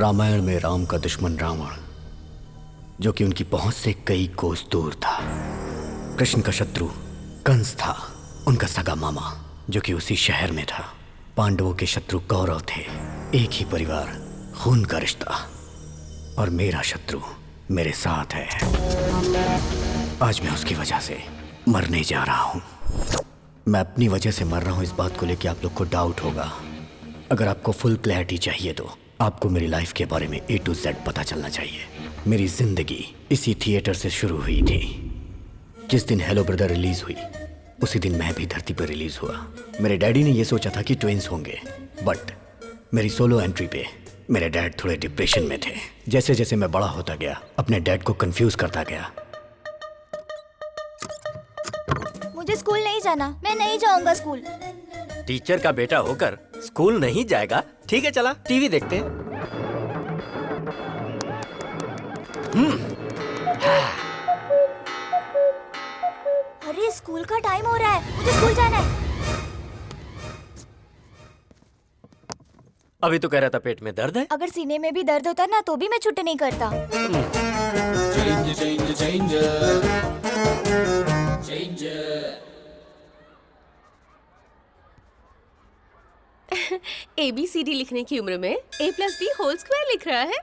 रामायण में राम का दुश्मन रावण, जो कि उनकी पहुंच से कई कोस दूर था। कृष्ण का शत्रु कंस था, उनका सगा मामा, जो कि उसी शहर में था। पांडवों के शत्रु कौरव थे, एक ही परिवार, खून का रिश्ता। और मेरा शत्रु मेरे साथ है। आज मैं उसकी वजह से मरने जा रहा हूं। मैं अपनी वजह से मर रहा हूं, इस बात को लेकर आप लोग को डाउट होगा। अगर आपको फुल क्लैरिटी चाहिए तो आपको मेरी लाइफ के बारे में A to Z पता चलना चाहिए। मेरी जिंदगी इसी थिएटर से शुरू हुई थी। जिस दिन हेलो ब्रदर रिलीज हुई, उसी दिन मैं भी धरती पर रिलीज हुआ। मेरे डैडी ने यह सोचा था कि ट्विंस होंगे, बट मेरी सोलो एंट्री पे मेरे डैड थोड़े डिप्रेशन में थे। जैसे जैसे मैं बड़ा होता गया, अपने डैड को कंफ्यूज करता गया। मुझे स्कूल नहीं जाना, मैं नहीं जाऊंगा स्कूल। टीचर का बेटा होकर स्कूल नहीं जाएगा? ठीक है, चला टीवी देखते हैं। अरे स्कूल का टाइम हो रहा है, मुझे स्कूल जाना है। अभी तो कह रहा था पेट में दर्द है। अगर सीने में भी दर्द होता ना तो भी मैं छुट्टी नहीं करता। ABCD लिखने की उम्र में A+B² लिख रहा है।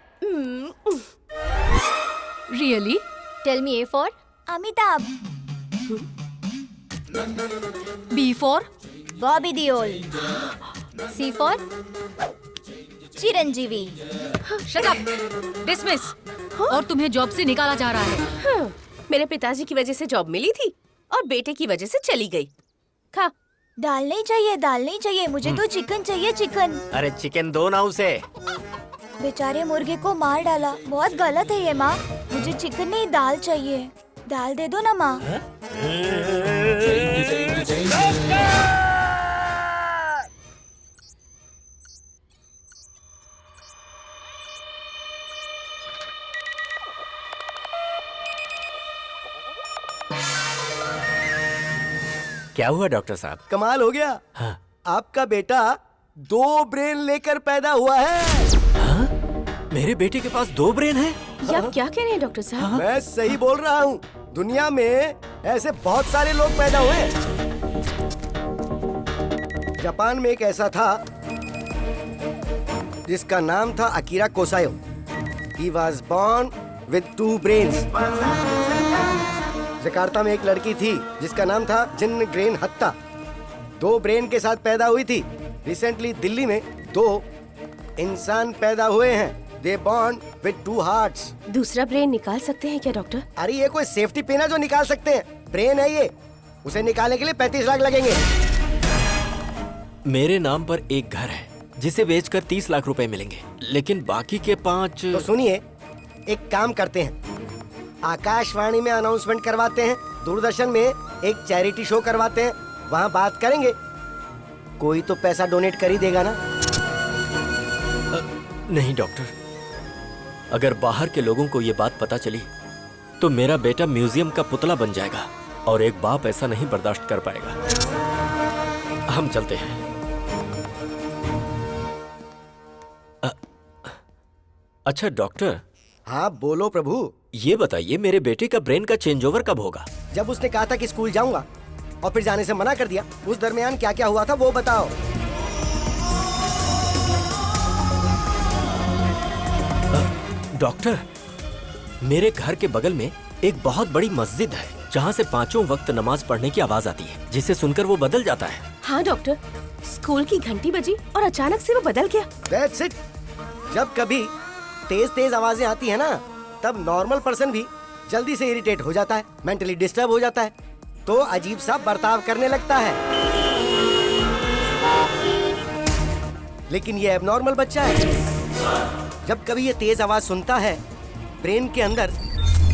Really? Tell me A for Amitabh, B for? Bobby Deol, C for Chiranjeevi. Shut up! Dismiss! और तुम्हें जॉब से निकाला जा रहा है। मेरे पिताजी की वजह से जॉब मिली थी और बेटे की वजह से चली गई। खा। दाल नहीं चाहिए, दाल नहीं चाहिए, मुझे तो चिकन चाहिए, चिकन। अरे चिकन दो ना उसे। बेचारे मुर्गे को मार डाला, बहुत गलत है ये माँ। मुझे चिकन नहीं, दाल चाहिए। दाल दे दो ना माँ। क्या हुआ डॉक्टर साहब? कमाल हो गया। हाँ। आपका बेटा 2 ब्रेन लेकर पैदा हुआ है। हाँ? मेरे बेटे के पास 2 ब्रेन है? ये आप क्या कह रहे हैं डॉक्टर साहब? मैं सही बोल रहा हूँ। दुनिया में ऐसे बहुत सारे लोग पैदा हुए। जापान में एक ऐसा था जिसका नाम था Akira Kosayo. He was born with 2 brains. Jakarta में एक लड़की थी जिसका नाम था जिन ग्रेन हत्ता, 2 ब्रेन के साथ पैदा हुई थी। रिसेंटली दिल्ली में 2 इंसान पैदा हुए हैं। They born with 2 hearts. दूसरा ब्रेन निकाल सकते हैं क्या डॉक्टर? अरे ये कोई सेफ्टी पिन है जो निकाल सकते हैं? ब्रेन है ये, उसे निकालने के लिए 35 लाख लगेंगे। मेरे नाम पर एक घर है जिसे बेचकर 30 लाख रुपए मिलेंगे, लेकिन बाकी के 5। तो सुनिए, एक काम करते हैं, आकाशवाणी में अनाउंसमेंट करवाते हैं, दूरदर्शन में एक चैरिटी शो करवाते हैं, वहाँ बात करेंगे। कोई तो पैसा डोनेट कर ही देगा ना। नहीं डॉक्टर, अगर बाहर के लोगों को ये बात पता चली तो मेरा बेटा म्यूजियम का पुतला बन जाएगा और एक बाप ऐसा नहीं बर्दाश्त कर पाएगा। हम चलते हैं। अच्छा डॉक्टर। हाँ बोलो प्रभु। ये बताइए, मेरे बेटे का ब्रेन का चेंज ओवर कब होगा? जब उसने कहा था कि स्कूल जाऊंगा और फिर जाने से मना कर दिया, उस दरमियान क्या क्या हुआ था वो बताओ। डॉक्टर, मेरे घर के बगल में एक बहुत बड़ी मस्जिद है जहाँ से 5 वक्त नमाज पढ़ने की आवाज आती है, जिसे सुनकर वो बदल जाता है। हाँ डॉक्टर, स्कूल की घंटी बजी और अचानक से वो बदल गया। That's it. जब कभी तेज तेज आवाजें आती है ना, तब नॉर्मल पर्सन भी जल्दी से इरिटेट हो जाता है, मेंटली डिस्टर्ब हो जाता है, तो अजीब सा बर्ताव करने लगता है। लेकिन ये एबनॉर्मल बच्चा है। जब कभी ये तेज आवाज सुनता है, ब्रेन के अंदर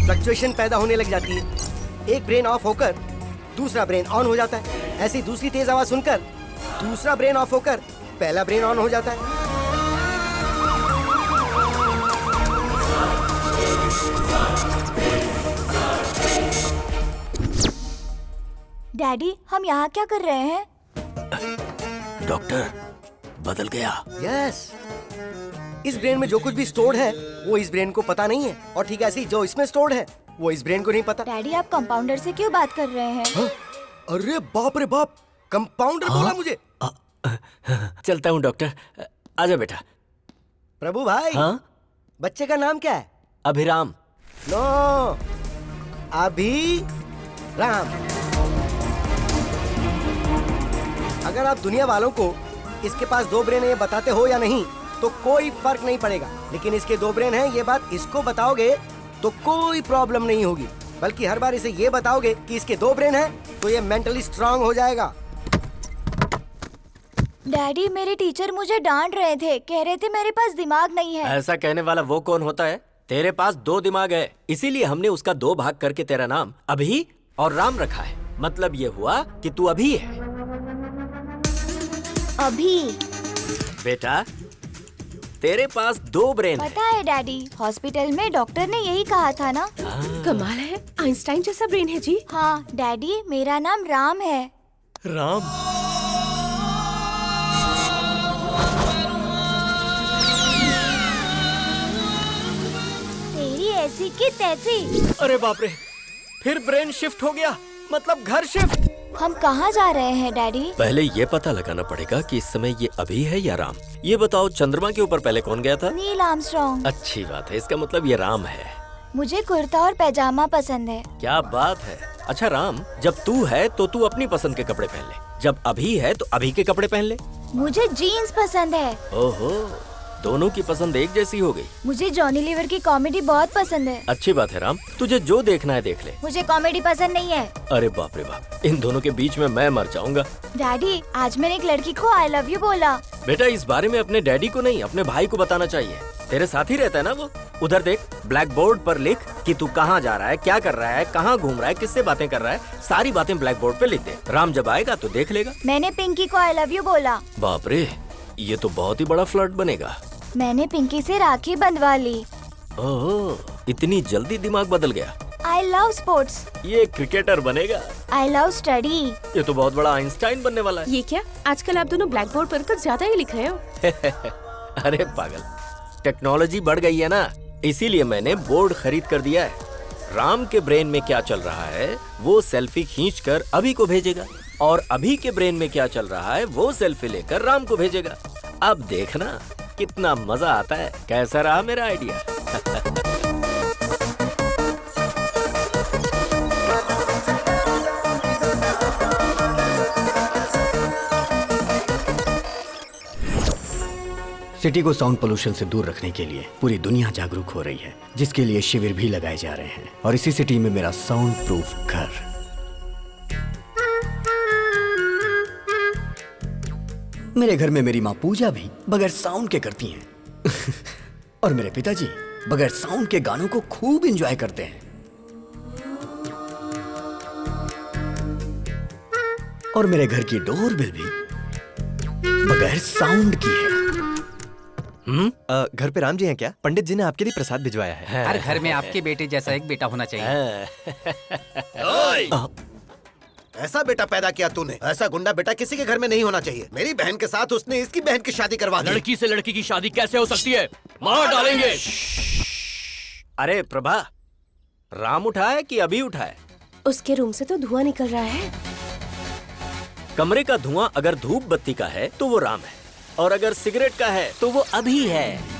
फ्लक्चुएशन पैदा होने लग जाती है। एक ब्रेन ऑफ होकर दूसरा ब्रेन ऑन हो जाता है। ऐसी दूसरी तेज आवाज सुनकर दूसरा ब्रेन ऑफ होकर पहला ब्रेन ऑन हो जाता है। डैडी, हम यहाँ क्या कर रहे हैं? डॉक्टर, बदल गया। यस, इस ब्रेन में जो कुछ भी स्टोर्ड है वो इस ब्रेन को पता नहीं है, और ठीक ऐसे ही जो इसमें स्टोर्ड है वो इस ब्रेन को नहीं पता। डैडी आप कंपाउंडर से क्यों बात कर रहे हैं? हाँ? अरे बाप रे बाप, कंपाउंडर बोला मुझे। चलता हूँ डॉक्टर। आजा बेटा। प्रभु भाई, हाँ? बच्चे का नाम क्या है? अभिराम। नो, अभी राम। अगर आप दुनिया वालों को इसके पास 2 ब्रेन है ये बताते हो या नहीं तो कोई फर्क नहीं पड़ेगा, लेकिन इसके 2 ब्रेन हैं ये बात इसको बताओगे तो कोई प्रॉब्लम नहीं होगी, बल्कि हर बार इसे ये बताओगे कि इसके 2 ब्रेन हैं तो ये मेंटली स्ट्रांग हो जाएगा। डैडी मेरे टीचर मुझे डांट रहे थे, कह रहे थे मेरे पास दिमाग नहीं है। ऐसा कहने वाला वो कौन होता है? तेरे पास 2 दिमाग है, इसीलिए हमने उसका 2 भाग करके तेरा नाम अभी और राम रखा है। मतलब ये हुआ कि तू अभी है। अभी? बेटा तेरे पास 2 ब्रेन है। पता है डैडी, हॉस्पिटल में डॉक्टर ने यही कहा था ना। कमाल है, आइंस्टाइन जैसा ब्रेन है जी। हाँ डैडी, मेरा नाम राम है। राम? तेरी ऐसी की तैसी। अरे बाप रे, फिर ब्रेन शिफ्ट हो गया, मतलब घर शिफ्ट। हम कहाँ जा रहे हैं डैडी? पहले ये पता लगाना पड़ेगा कि इस समय ये अभी है या राम। ये बताओ, चंद्रमा के ऊपर पहले कौन गया था? Neil Armstrong. अच्छी बात है, इसका मतलब ये राम है। मुझे कुर्ता और पैजामा पसंद है। क्या बात है। अच्छा राम, जब तू है तो तू अपनी पसंद के कपड़े पहन ले, जब अभी है तो अभी के कपड़े पहन ले। मुझे जीन्स पसंद है। ओहो, दोनों की पसंद एक जैसी हो गई। मुझे जॉनी लीवर की कॉमेडी बहुत पसंद है। अच्छी बात है राम, तुझे जो देखना है देख ले। मुझे कॉमेडी पसंद नहीं है। अरे बाप रे बाप, इन दोनों के बीच में मैं मर जाऊंगा। डैडी आज मैंने एक लड़की को आई लव यू बोला। बेटा इस बारे में अपने डैडी को नहीं, अपने भाई को बताना चाहिए। तेरे साथ ही रहता है ना वो। उधर देख, ब्लैक बोर्ड पर लिख कि तू कहाँ जा रहा है, क्या कर रहा है, कहाँ घूम रहा है, किससे बातें कर रहा है, सारी बातें ब्लैक बोर्ड पे लिख दे। राम जब आएगा तो देख लेगा। मैंने पिंकी को आई लव यू बोला। बाप रे, ये तो बहुत ही बड़ा फ्लर्ट बनेगा। मैंने पिंकी से राखी बंधवा ली। ओह, इतनी जल्दी दिमाग बदल गया। I love sports. ये क्रिकेटर बनेगा। I love study. ये तो बहुत बड़ा आइंस्टाइन बनने वाला है। ये क्या, आजकल आप दोनों ब्लैक बोर्ड पर कुछ ज्यादा ही लिख रहे हो। अरे पागल, टेक्नोलॉजी बढ़ गई है ना, इसीलिए मैंने बोर्ड खरीद कर दिया है। राम के ब्रेन में क्या चल रहा है वो सेल्फी खींचकर अभी को भेजेगा, और अभी के ब्रेन में क्या चल रहा है वो सेल्फी लेकर राम को भेजेगा। अब देखना कितना मजा आता है। कैसा रहा मेरा आइडिया? सिटी को साउंड पोल्यूशन से दूर रखने के लिए पूरी दुनिया जागरूक हो रही है, जिसके लिए शिविर भी लगाए जा रहे हैं। और इसी सिटी में मेरा साउंड प्रूफ घर। मेरे घर में मेरी माँ पूजा भी बगैर साउंड के करती हैं। और मेरे पिताजी बगैर साउंड के गानों को खूब एंजॉय करते हैं। और मेरे घर की डोरबेल भी बगैर साउंड की है। घर पे राम जी हैं क्या? पंडित जी ने आपके लिए प्रसाद भिजवाया है। हर घर में आपके बेटे जैसा एक बेटा होना चाहिए। ऐसा बेटा पैदा किया तूने, ऐसा गुंडा बेटा किसी के घर में नहीं होना चाहिए। मेरी बहन के साथ उसने इसकी बहन की शादी करवा दी। लड़की से लड़की की शादी कैसे हो सकती है? मार डालेंगे। अरे प्रभा, राम उठा है कि अभी उठा है? उसके रूम से तो धुआं निकल रहा है। कमरे का धुआं अगर धूप बत्ती का है तो वो राम है, और अगर सिगरेट का है तो वो अभी है।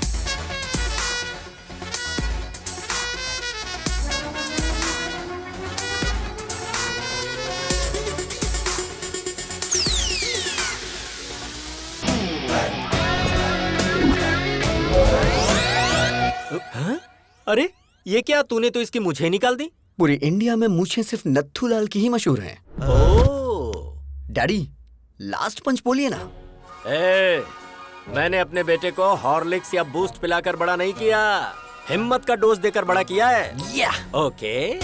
हाँ? अरे ये क्या, तूने तो इसकी मूछें निकाल दी। पूरी इंडिया में मूछें सिर्फ नत्थूलाल की ही मशहूर हैं। ओह डैडी, लास्ट पंच बोलिए ना। मैंने अपने बेटे को हॉर्लिक्स या बूस्ट पिलाकर बड़ा नहीं किया, हिम्मत का डोज देकर बड़ा किया है। ओके।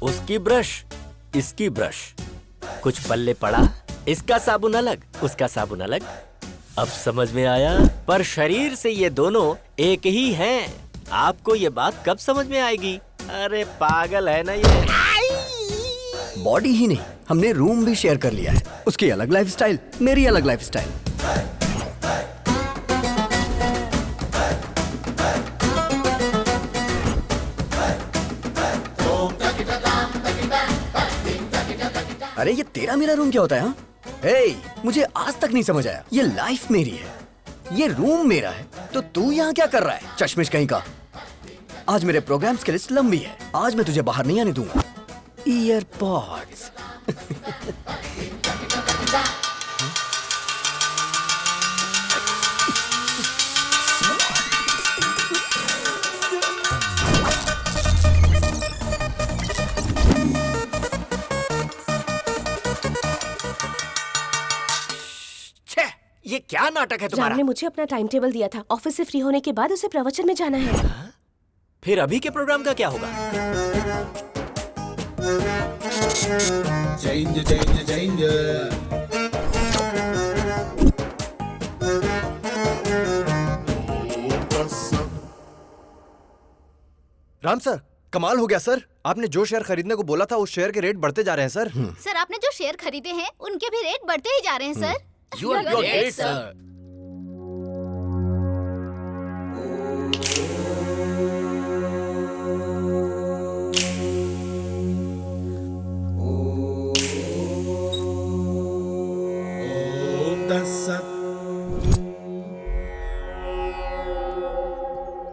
उसकी ब्रश, इसकी ब्रश, कुछ पल्ले पड़ा, इसका साबुन अलग, उसका साबुन अलग। अब समझ में आया, पर शरीर से ये दोनों एक ही हैं। आपको ये बात कब समझ में आएगी? अरे पागल है ना ये। बॉडी ही नहीं, हमने रूम भी शेयर कर लिया है। उसकी अलग लाइफस्टाइल, मेरी अलग लाइफस्टाइल। अरे ये तेरा मेरा रूम क्या होता है? हाँ? हे, मुझे आज तक नहीं समझ आया। ये लाइफ मेरी है, ये रूम मेरा है, तो तू यहाँ क्या कर रहा है? चश्मिश कहीं का। आज मेरे प्रोग्राम्स की लिस्ट लंबी है, आज मैं तुझे बाहर नहीं आने दूंगा। ईयरपॉड्स। ये क्या नाटक है राम तुम्हारा? ने मुझे अपना टाइम टेबल दिया था। ऑफिस से फ्री होने के बाद उसे प्रवचन में जाना है। फिर अभी के प्रोग्राम का क्या होगा? राम सर, कमाल हो गया सर। आपने जो शेयर खरीदने को बोला था उस शेयर के रेट बढ़ते जा रहे हैं सर। सर आपने जो शेयर खरीदे हैं उनके भी रेट बढ़ते ही जा रहे हैं sir. You are great, sir.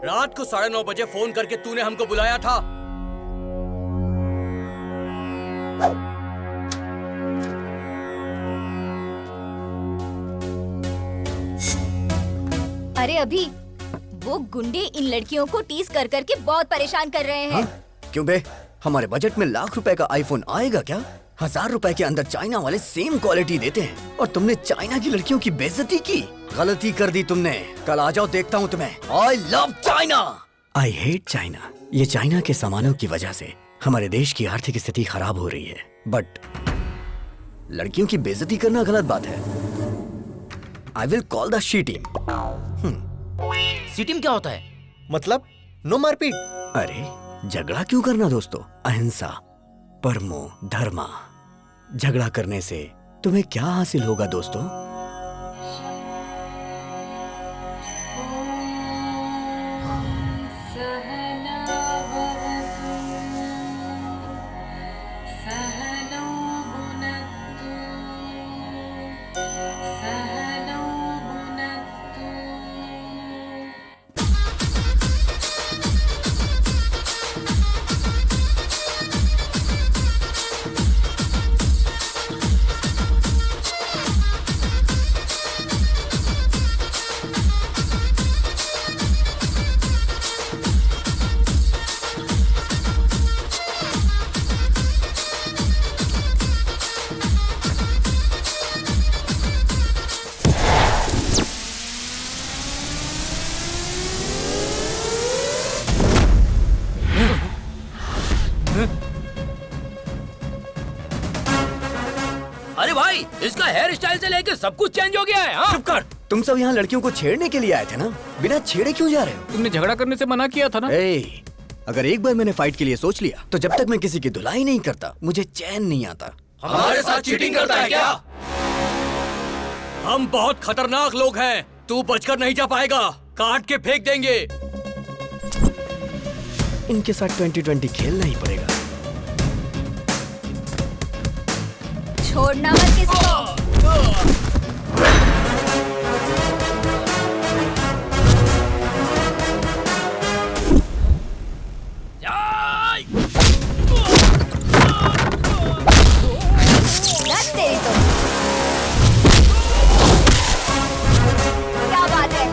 रात को 9:30 बजे फोन करके तूने हमको बुलाया था। अरे अभी वो गुंडे इन लड़कियों को टीज कर करके बहुत परेशान कर रहे हैं। हाँ? क्यों बे, हमारे बजट में ₹1,00,000 का आईफोन आएगा क्या? ₹1,000 के अंदर चाइना वाले सेम क्वालिटी देते हैं और तुमने चाइना की लड़कियों की बेइज्जती की। गलती कर दी तुमने। कल आ जाओ, देखता हूँ तुम्हें। I love China. I hate China. ये चाइना के सामानों की वजह से हमारे देश की आर्थिक स्थिति खराब हो रही है, बट लड़कियों की बेइज्जती करना गलत बात है। I will call the she team. C team क्या होता है? मतलब नो मारपीट। अरे झगड़ा क्यों करना दोस्तों? अहिंसा, परमो धर्मा। झगड़ा करने से तुम्हें क्या हासिल होगा दोस्तों? अरे भाई, इसका हेयर स्टाइल से लेके सब कुछ चेंज हो गया है। हाँ? चुप कर। तुम सब यहाँ लड़कियों को छेड़ने के लिए आए थे ना? बिना छेड़े क्यों जा रहे हो? तुमने झगड़ा करने से मना किया था ना? ए, अगर एक बार मैंने फाइट के लिए सोच लिया तो जब तक मैं किसी की धुलाई नहीं करता मुझे चैन नहीं आता। हमारे साथ चीटिंग करता है क्या? हम बहुत खतरनाक लोग हैं। तू बचकर नहीं जा पाएगा। काट के फेंक देंगे। इनके साथ 2020 खेलना ही पड़ेगा। छोड़ना मत किसी को। दस तेरी तो। क्या बात है?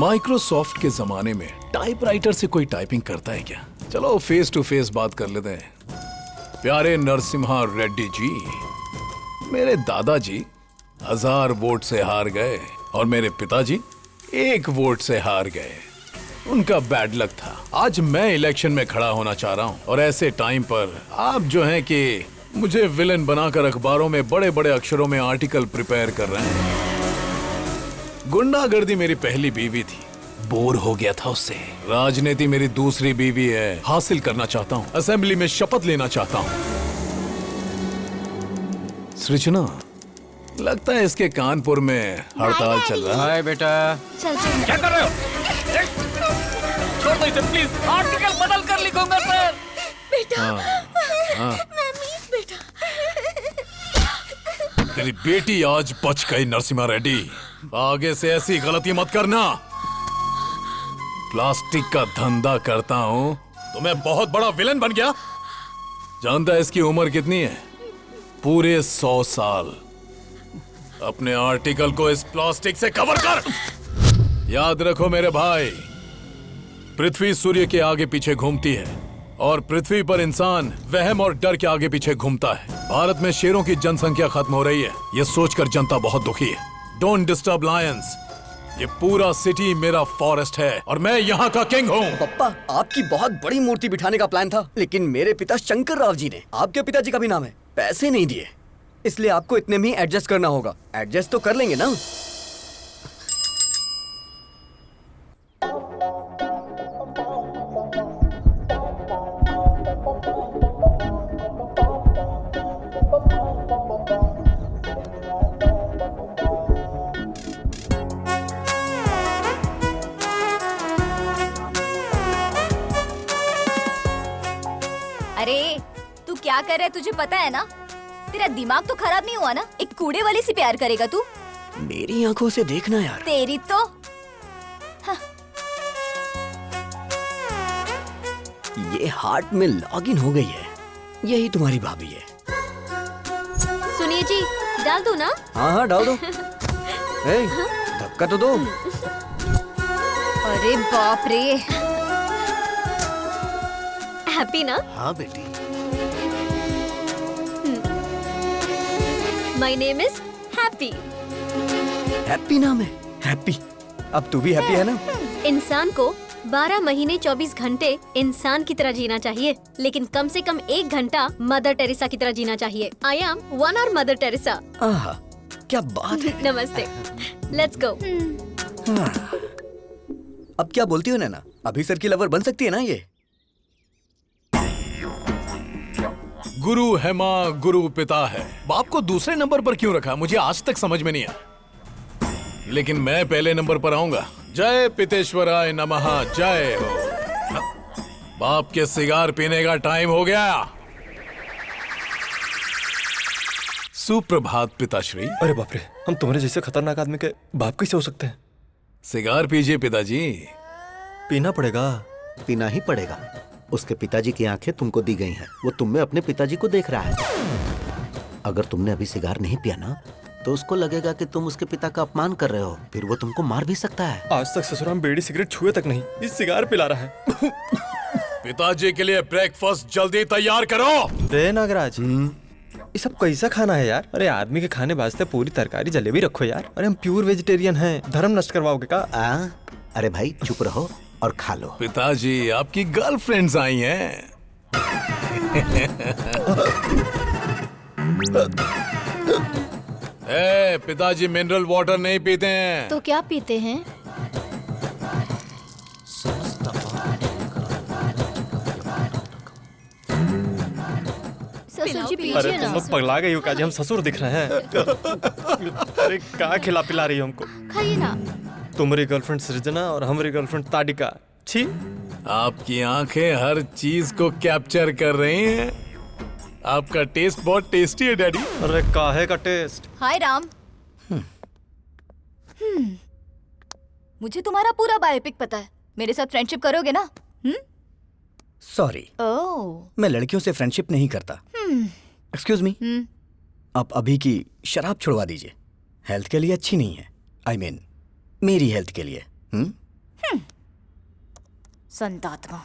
माइक्रोसॉफ्ट के जमाने में टाइपराइटर से कोई टाइपिंग करता है क्या? चलो फेस टू फेस बात कर लेते हैं। प्यारे नरसिम्हा रेड्डी जी, मेरे दादाजी 1000 वोट से हार गए और मेरे पिताजी 1 वोट से हार गए। उनका बैड लक था। आज मैं इलेक्शन में खड़ा होना चाह रहा हूं और ऐसे टाइम पर आप जो हैं कि मुझे विलन बनाकर अखबारों में बड़े बड़े अक्षरों में आर्टिकल प्रिपेयर कर रहे हैं। गुंडागर्दी मेरी पहली बीवी थी, बोर हो गया था उससे। राजनीति मेरी दूसरी बीवी है, हासिल करना चाहता हूँ। असेंबली में शपथ लेना चाहता हूँ। सृजना, लगता है इसके कानपुर में हड़ताल चल रहा है। हाय बेटा। चल चल। क्या कर रहे हो? छोड़ दो इसे प्लीज, आर्टिकल बदल कर लिखूंगा सर। बेटा। हाँ। मम्मी बेटा। तेरी बेटी आज बच गई नरसिम्हा रेड्डी। आगे से ऐसी गलती मत करना। प्लास्टिक का धंधा करता हूँ तो मैं बहुत बड़ा विलन बन गया। जानता है इसकी उम्र कितनी है? पूरे 100 साल। अपने आर्टिकल को इस प्लास्टिक से कवर कर। याद रखो मेरे भाई, पृथ्वी सूर्य के आगे पीछे घूमती है और पृथ्वी पर इंसान वहम और डर के आगे पीछे घूमता है। भारत में शेरों की जनसंख्या खत्म हो रही है, यह सोचकर जनता बहुत दुखी है। Don't disturb Lions. ये पूरा सिटी मेरा फॉरेस्ट है और मैं यहाँ का किंग हूँ। पप्पा, आपकी बहुत बड़ी मूर्ति बिठाने का प्लान था, लेकिन मेरे पिता शंकर राव जी ने, आपके पिताजी का भी नाम है, पैसे नहीं दिए। इसलिए आपको इतने में ही एडजस्ट करना होगा। एडजस्ट तो कर लेंगे ना? अरे तू क्या कर रहा है, तुझे पता है ना? तेरा दिमाग तो खराब नहीं हुआ ना? एक कूड़े वाले से प्यार करेगा तू? मेरी आंखों से देखना यार। तेरी तो ये हार्ट में लॉगिन हो गई है। यही तुम्हारी भाभी है। सुनिए जी, डाल दो ना? हाँ हाँ डाल दो। ए, धक्का तो दो। अरे बाप रे। हैप्पी ना? हाँ बेटी। My name is happy. Happy नाम है? हैप्पी? अब तू भी हैप्पी है ना? इंसान को 12 महीने 24 घंटे इंसान की तरह जीना चाहिए, लेकिन कम से कम 1 घंटा मदर टेरेसा की तरह जीना चाहिए। आई एम 1 hour मदर टेरेसा। आहा, क्या बात है। नमस्ते। Let's go. अब क्या बोलती हो नैना? अभी सर की लवर बन सकती है ना ये? गुरु है माँ, गुरु पिता है। बाप को दूसरे नंबर पर क्यों रखा, मुझे आज तक समझ में नहीं आया। लेकिन मैं पहले नंबर पर आऊंगा। जय पितेश्वराय नमः, जय हो। बाप के सिगार पीने का टाइम हो गया। सुप्रभात पिताश्री। अरे बाप रे, हम तुम्हारे जैसे खतरनाक आदमी के बाप कैसे हो सकते हैं? सिगार पीजिए पिताजी। पीना पड़ेगा। पीना ही पड़ेगा। उसके पिताजी की आंखें तुमको दी गई हैं। वो तुम में अपने पिताजी को देख रहा है। अगर तुमने अभी सिगार नहीं पिया ना, तो उसको लगेगा कि तुम उसके पिता का अपमान कर रहे हो। फिर वो तुमको मार भी सकता है। आज तक ससुराल में बीड़ी सिगरेट छुए तक नहीं, इस सिगार पिला रहा है। पिताजी के लिए ब्रेकफास्ट जल्दी तैयार करो। रे नागराज, ये सब कैसा खाना है यार? अरे आदमी के खाने वास्ते पूरी तरकारी जलेबी रखो यार। अरे हम प्योर वेजिटेरियन हैं, धर्म नष्ट करवाओगे का? अरे भाई चुप रहो और खा लो। पिताजी, आपकी गर्लफ्रेंड्स आई हैं। पिताजी मिनरल वाटर नहीं पीते हैं। तो क्या पीते हैं? ससुर जी पीजिए अरे ना। तुम लोग पगला गई हो का जी? हम ससुर दिख रहे हैं। अरे क्या खिला पिला रही हो हमको? खाइए ना। तुम्हारी गर्लफ्रेंड सृजना और हमारी गर्लफ्रेंड ताडिका। छी। आपकी आंखें हर चीज को कैप्चर कर रही हैं। आपका टेस्ट बहुत टेस्टी है डैडी। अरे काहे का टेस्ट? हाय राम। मुझे तुम्हारा पूरा बायोपिक पता है। मेरे साथ फ्रेंडशिप करोगे ना? सॉरी, मैं लड़कियों से फ्रेंडशिप नहीं करता। एक्सक्यूज मी, आप अभी की शराब छुड़वा दीजिए। हेल्थ के लिए अच्छी नहीं है। I mean, मेरी हेल्थ के लिए। संतात्मा।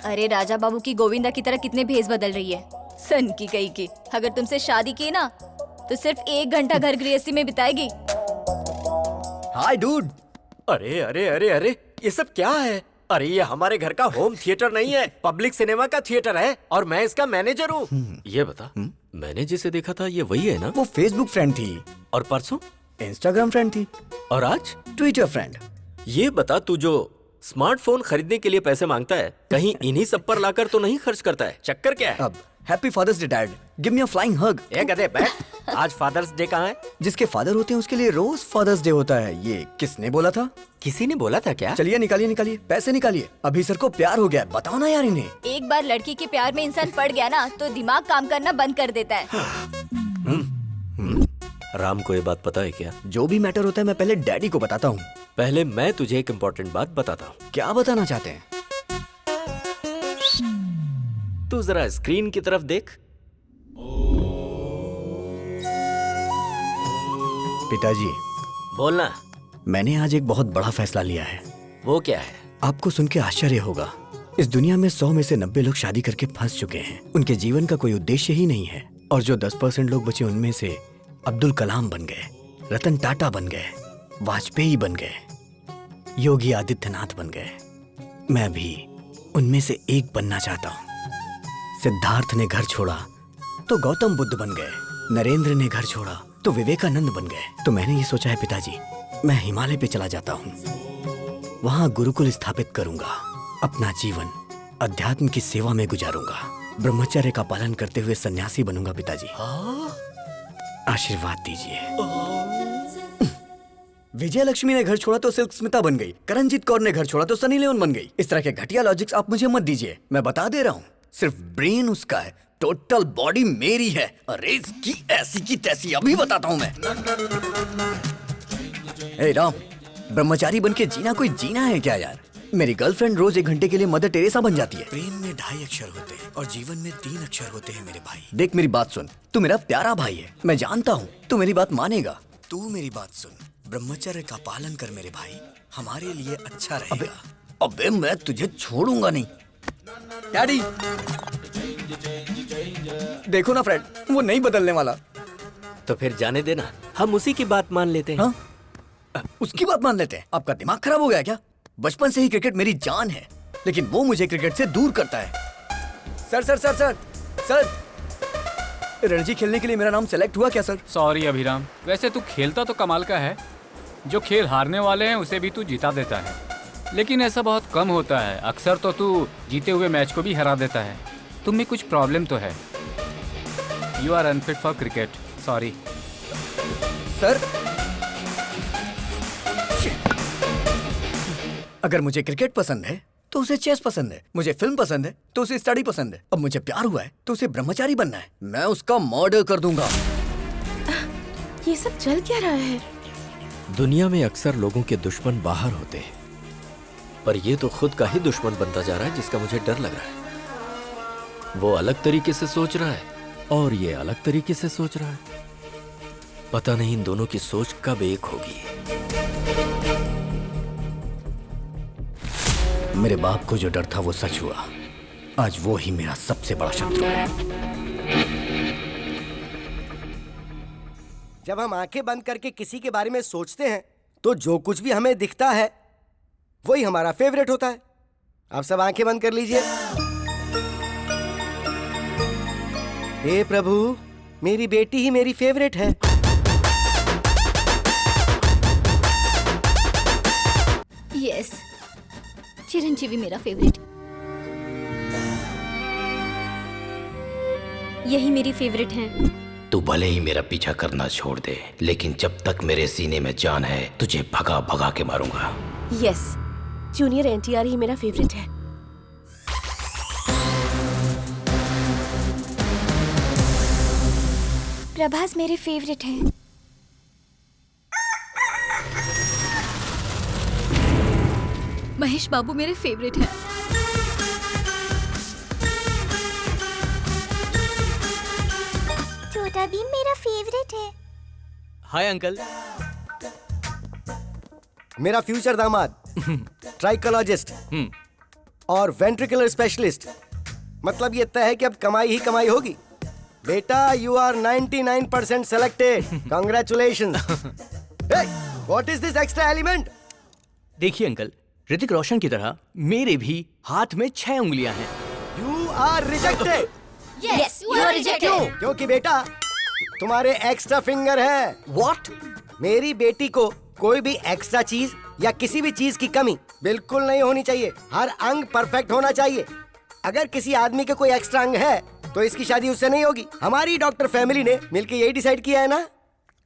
अरे राजा बाबू की गोविंदा की तरह कितने भेस बदल रही है, सन की कही की। अगर तुमसे शादी की ना तो सिर्फ 1 घंटा घर गृहस्थी में बिताएगी। हाय डूड। अरे अरे अरे अरे, ये सब क्या है? अरे ये हमारे घर का होम थिएटर नहीं है, पब्लिक सिनेमा का थिएटर है और मैं इसका मैनेजर हूँ। ये बता, मैंने जिसे देखा था ये वही है ना? वो फेसबुक फ्रेंड थी। और परसों इंस्टाग्राम फ्रेंड थी। और आज ट्विटर फ्रेंड। ये बता, तू जो स्मार्टफोन खरीदने के लिए पैसे मांगता है, कहीं इन्हीं सब पर लाकर तो नहीं खर्च करता है? चक्कर क्या है? अब happy fathers day dad, give me a flying hug. ए गधे बैठ, आज फादर्स डे कहाँ है? जिसके फादर होते हैं उसके लिए रोज फादर्स डे होता है। ये किसने बोला था? किसी ने बोला था क्या? चलिए निकालिए निकालिए, पैसे निकालिए। अभी सर को प्यार हो गया, बताओ ना यार इन्हें। एक बार लड़की के प्यार में इंसान पड़ गया ना तो दिमाग काम करना बंद कर देता है। राम को ये बात पता है क्या? जो भी मैटर होता है मैं पहले डैडी को बताता हूँ। पहले मैं तुझे एक इम्पोर्टेंट बात बताता हूँ। क्या बताना चाहते हैं? तू जरा स्क्रीन की तरफ देख। पिताजी, बोलना। मैंने आज एक बहुत बड़ा फैसला लिया है। वो क्या है? आपको सुन के आश्चर्य होगा। इस दुनिया में 100 में से 90 लोग शादी करके फंस चुके हैं। उनके जीवन का कोई उद्देश्य ही नहीं है। और जो 10% लोग बचे उनमें से अब्दुल कलाम बन गए, रतन टाटा बन गए, वाजपेयी बन गए, योगी आदित्यनाथ बन गए। मैं भी उनमें से एक बनना चाहता हूँ। सिद्धार्थ ने घर छोड़ा तो गौतम बुद्ध बन गए, नरेंद्र ने घर छोड़ा तो विवेकानंद बन गए। तो मैंने ये सोचा है पिताजी, मैं हिमालय पे चला जाता हूँ, वहां गुरुकुल स्थापित करूंगा, अपना जीवन अध्यात्म की सेवा में गुजारूंगा, ब्रह्मचर्य का पालन करते हुए सन्यासी बनूंगा। पिताजी आशीर्वाद दीजिए। विजय लक्ष्मी ने घर छोड़ा तो सिल्क स्मिता बन गई, करणजीत कौर ने घर छोड़ा तो सनी लियोन बन गई। इस तरह के घटिया लॉजिक्स आप मुझे मत दीजिए, मैं बता दे रहा हूँ। सिर्फ ब्रेन उसका है, टोटल बॉडी मेरी है। अरे इसकी ऐसी की तैसी अभी बताता हूँ मैं। ए राम, ब्रह्मचारी बन के जीना कोई जीना है क्या यार? मेरी गर्लफ्रेंड रोज 1 घंटे के लिए मदर टेरेसा बन जाती है। प्रेम में 2.5 अक्षर होते हैं और जीवन में 3 अक्षर होते हैं मेरे भाई। देख मेरी बात सुन, तू मेरा प्यारा भाई है, मैं जानता हूँ तू मेरी बात मानेगा। तू मेरी बात सुन, ब्रह्मचर्य का पालन कर मेरे भाई, हमारे लिए अच्छा रहेगा। अबे मैं तुझे छोड़ूंगा नहीं। डैडी देखो ना फ्रेंड, वो नहीं बदलने वाला। तो फिर जाने देना, हम उसी की बात मान लेते हैं। हाँ? उसकी बात मान लेते हैं? आपका दिमाग खराब हो गया क्या? बचपन से ही क्रिकेट मेरी जान है, लेकिन वो मुझे क्रिकेट से दूर करता है। Sir sir sir sir sir, Ranji खेलने के लिए मेरा नाम सेलेक्ट हुआ क्या सर? सॉरी अभिराम, वैसे तू खेलता तो कमाल का है। जो खेल हारने वाले हैं उसे भी तू जिता देता है, लेकिन ऐसा बहुत कम होता है। अक्सर तो तू जीते हुए मैच को भी हरा देता है। तुम में कुछ प्रॉब्लम तो है। You are unfit for cricket, sorry. Sir अगर मुझे क्रिकेट पसंद है तो उसे चेस पसंद है, मुझे फिल्म पसंद है तो उसे स्टडी पसंद है, अब मुझे प्यार हुआ है तो उसे ब्रह्मचारी बनना है। मैं उसका मर्डर कर दूंगा। ये सब चल क्या रहा है? दुनिया में अक्सर लोगों के दुश्मन बाहर होते हैं, पर ये तो खुद का ही दुश्मन बनता जा रहा है, जिसका मुझे डर लग रहा है। वो अलग तरीके से सोच रहा है और ये अलग तरीके से सोच रहा है। पता नहीं इन दोनों की सोच कब एक होगी। मेरे बाप को जो डर था वो सच हुआ। आज वो ही मेरा सबसे बड़ा शत्रु है। जब हम आंखें बंद करके किसी के बारे में सोचते हैं तो जो कुछ भी हमें दिखता है वही हमारा फेवरेट होता है। आप सब आंखें बंद कर लीजिए। हे प्रभु, मेरी बेटी ही मेरी फेवरेट है। यस, चिरंजीवी मेरा फेवरेट। यही मेरी फेवरेट है। तू भले ही मेरा पीछा करना छोड़ दे, लेकिन जब तक मेरे सीने में जान है तुझे भगा भगा के मारूंगा। यस, जूनियर एनटीआर ही मेरा फेवरेट है। प्रभास मेरे फेवरेट है। महेश बाबू मेरे फेवरेट हैं। बैठे। Hi uncle. मेरा फ्यूचर दामाद ट्राइकोलॉजिस्ट और वेंट्रिकुलर स्पेशलिस्ट। मतलब ये तय है कि अब कमाई ही कमाई होगी। बेटा you are 99% selected. Congratulations. What is this extra element? देखिए अंकल, ऋतिक रोशन की तरह मेरे भी हाथ में 6 उंगलियां हैं। You are rejected. Yes, you are rejected. क्योंकि बेटा तुम्हारे एक्स्ट्रा फिंगर है। What? मेरी बेटी को कोई भी एक्स्ट्रा चीज या किसी भी चीज की कमी बिल्कुल नहीं होनी चाहिए। हर अंग परफेक्ट होना चाहिए। अगर किसी आदमी के कोई एक्स्ट्रा अंग है तो इसकी शादी उससे नहीं होगी। हमारी डॉक्टर फैमिली ने मिलकर यही डिसाइड किया है ना।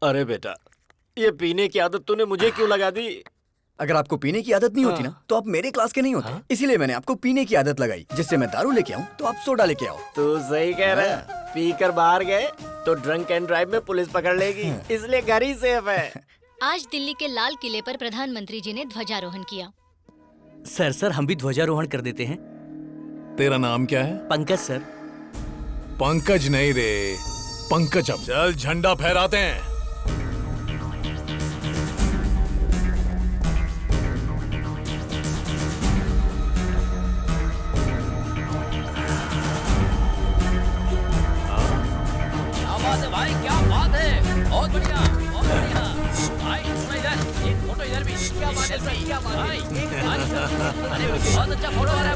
अरे बेटा, ये पीने की आदत तूने मुझे क्यों लगा दी? अगर आपको पीने की आदत नहीं होती ना तो आप मेरे क्लास के नहीं होते। इसीलिए मैंने आपको पीने की आदत लगाई, जिससे मैं दारू लेके आऊं तो आप सोडा लेके आओ। तू सही कह रहा है। पी कर बाहर गए तो ड्रंक एंड ड्राइव में पुलिस पकड़ लेगी, इसलिए घर ही सेफ है। आज दिल्ली के लाल किले पर प्रधानमंत्री जी ने ध्वजारोहण किया। सर हम भी ध्वजारोहण कर देते हैं। तेरा नाम क्या है? पंकज सर। पंकज नहीं रे, पंकजम। चल झंडा फहराते हैं। भाई क्या बात है, बहुत बढ़िया, बहुत बढ़िया। भाई थोड़ा इधर, एक फोटो इधर भी। क्या बात है सर, क्या बात है भाई? अरे बहुत अच्छा फोटो आ रहा है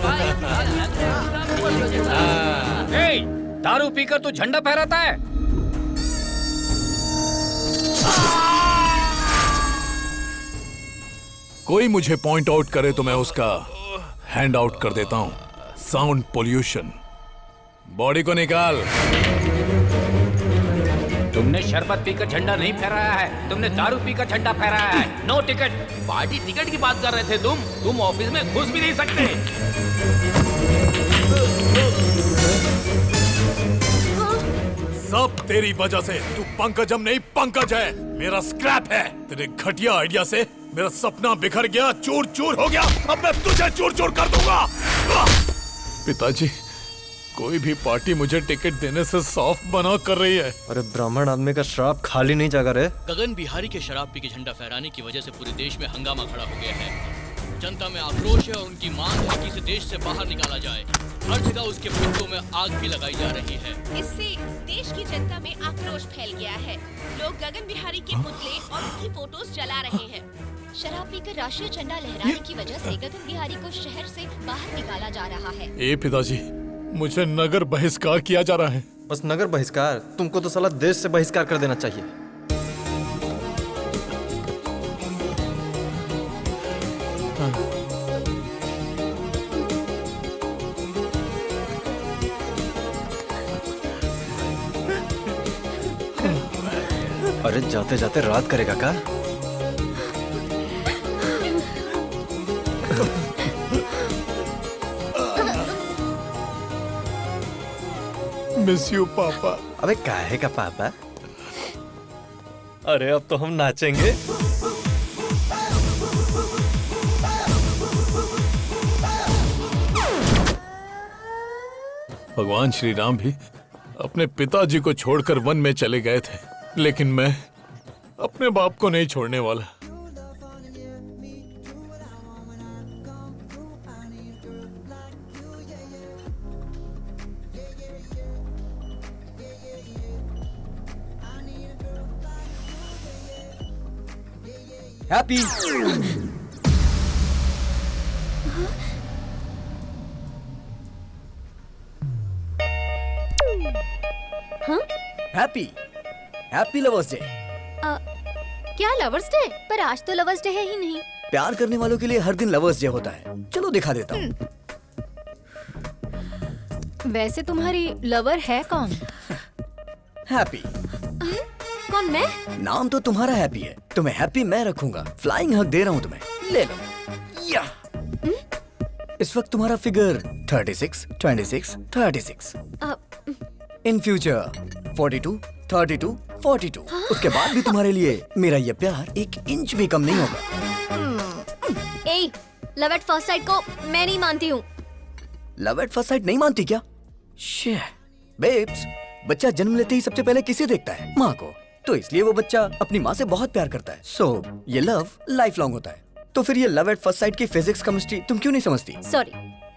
भाई। दारू पीकर तू झंडा फहराता है? कोई मुझे पॉइंट आउट करे तो मैं उसका हैंड आउट कर देता हूं। Sound pollution. बॉडी को निकाल। तुमने शरबत पीकर झंडा नहीं फहराया है, तुमने दारू पीकर झंडा फहराया है। No ticket. पार्टी टिकट की बात कर रहे थे तुम ऑफिस में घुस भी नहीं सकते। सब तेरी वजह से। तू पंकजम नहीं पंकज है, मेरा स्क्रैप है। तेरे घटिया आइडिया से मेरा सपना बिखर गया, चूर चूर हो गया। अब मैं तुझे चूर चूर कर दूंगा। पिताजी, कोई भी पार्टी मुझे टिकट देने से साफ मना कर रही है। अरे ब्राह्मण आदमी का श्राप खाली नहीं जाकर है। गगन बिहारी के शराब पी के झंडा फहराने की वजह से पूरे देश में हंगामा खड़ा हो गया है। जनता में आक्रोश है और उनकी मांग है कि इसे देश से बाहर निकाला जाए। हर जगह उसके पुतलों में आग भी लगाई जा रही है। इससे देश की जनता में आक्रोश फैल गया है। लोग गगन बिहारी के पुतले और उनकी फोटोज जला रहे हैं। शराब पीकर राष्ट्रीय झंडा लहराने की वजह से गगन बिहारी को शहर से बाहर निकाला जा रहा है। ए पिताजी, मुझे नगर बहिष्कार किया जा रहा है। बस नगर बहिष्कार? तुमको तो साला देश से बहिष्कार कर देना चाहिए। अरे जाते जाते रात करेगा का? मिस यू पापा। अबे काहे का पापा? अरे अब तो हम नाचेंगे। भगवान श्री राम भी अपने पिताजी को छोड़कर वन में चले गए थे, लेकिन मैं अपने बाप को नहीं छोड़ने वाला। Happy. Happy happy lovers day. क्या लवर्स डे? पर आज तो लवर्स डे है ही नहीं। प्यार करने वालों के लिए हर दिन लवर्स डे होता है। चलो दिखा देता हूँ। वैसे तुम्हारी लवर है कौन? हैप्पी। कौन, मैं? नाम तो तुम्हारा हैप्पी है, तुम्हें हैप्पी मैं रखूंगा। फ्लाइंग हग दे रहा हूँ तुम्हें, ले लो। या इस वक्त तुम्हारा फिगर 36, 26, 36। In future 42, 32, 42। उसके बाद भी तुम्हारे लिए मेरा ये प्यार 1 इंच भी कम नहीं होगा। ए, लव एट फर्स्ट साइट को मैं नहीं मानती हूँ। लव एट फर्स्ट साइट नहीं मानती क्या? बेब्स, बच्चा जन्म लेते ही सबसे पहले किसे देखता है? माँ को। तो इसलिए वो बच्चा अपनी माँ से बहुत प्यार करता है। सो ये लव लाइफ लॉन्ग होता है। तो फिर ये लव एट फर्स्ट साइट की फिजिक्स केमिस्ट्री तुम क्यों नहीं समझती? सॉरी,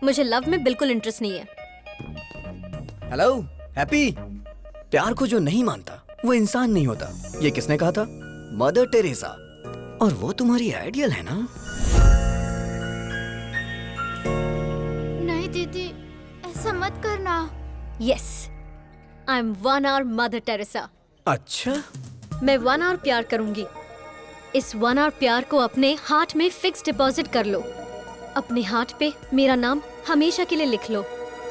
मुझे लव में बिल्कुल इंटरेस्ट नहीं है। हेलो हैप्पी, प्यार को जो नहीं मानता वो इंसान नहीं होता, ये किसने कहा था? Mother Teresa. और वो तुम्हारी आइडियल है ना? नहीं दीदी, ऐसा मत करना। Yes, I am 1 hour mother Teresa. अच्छा, मैं 1 hour प्यार करूंगी। इस 1 hour प्यार को अपने हार्ट में फिक्स डिपॉजिट कर लो। अपने हार्ट पे मेरा नाम हमेशा के लिए लिख लो।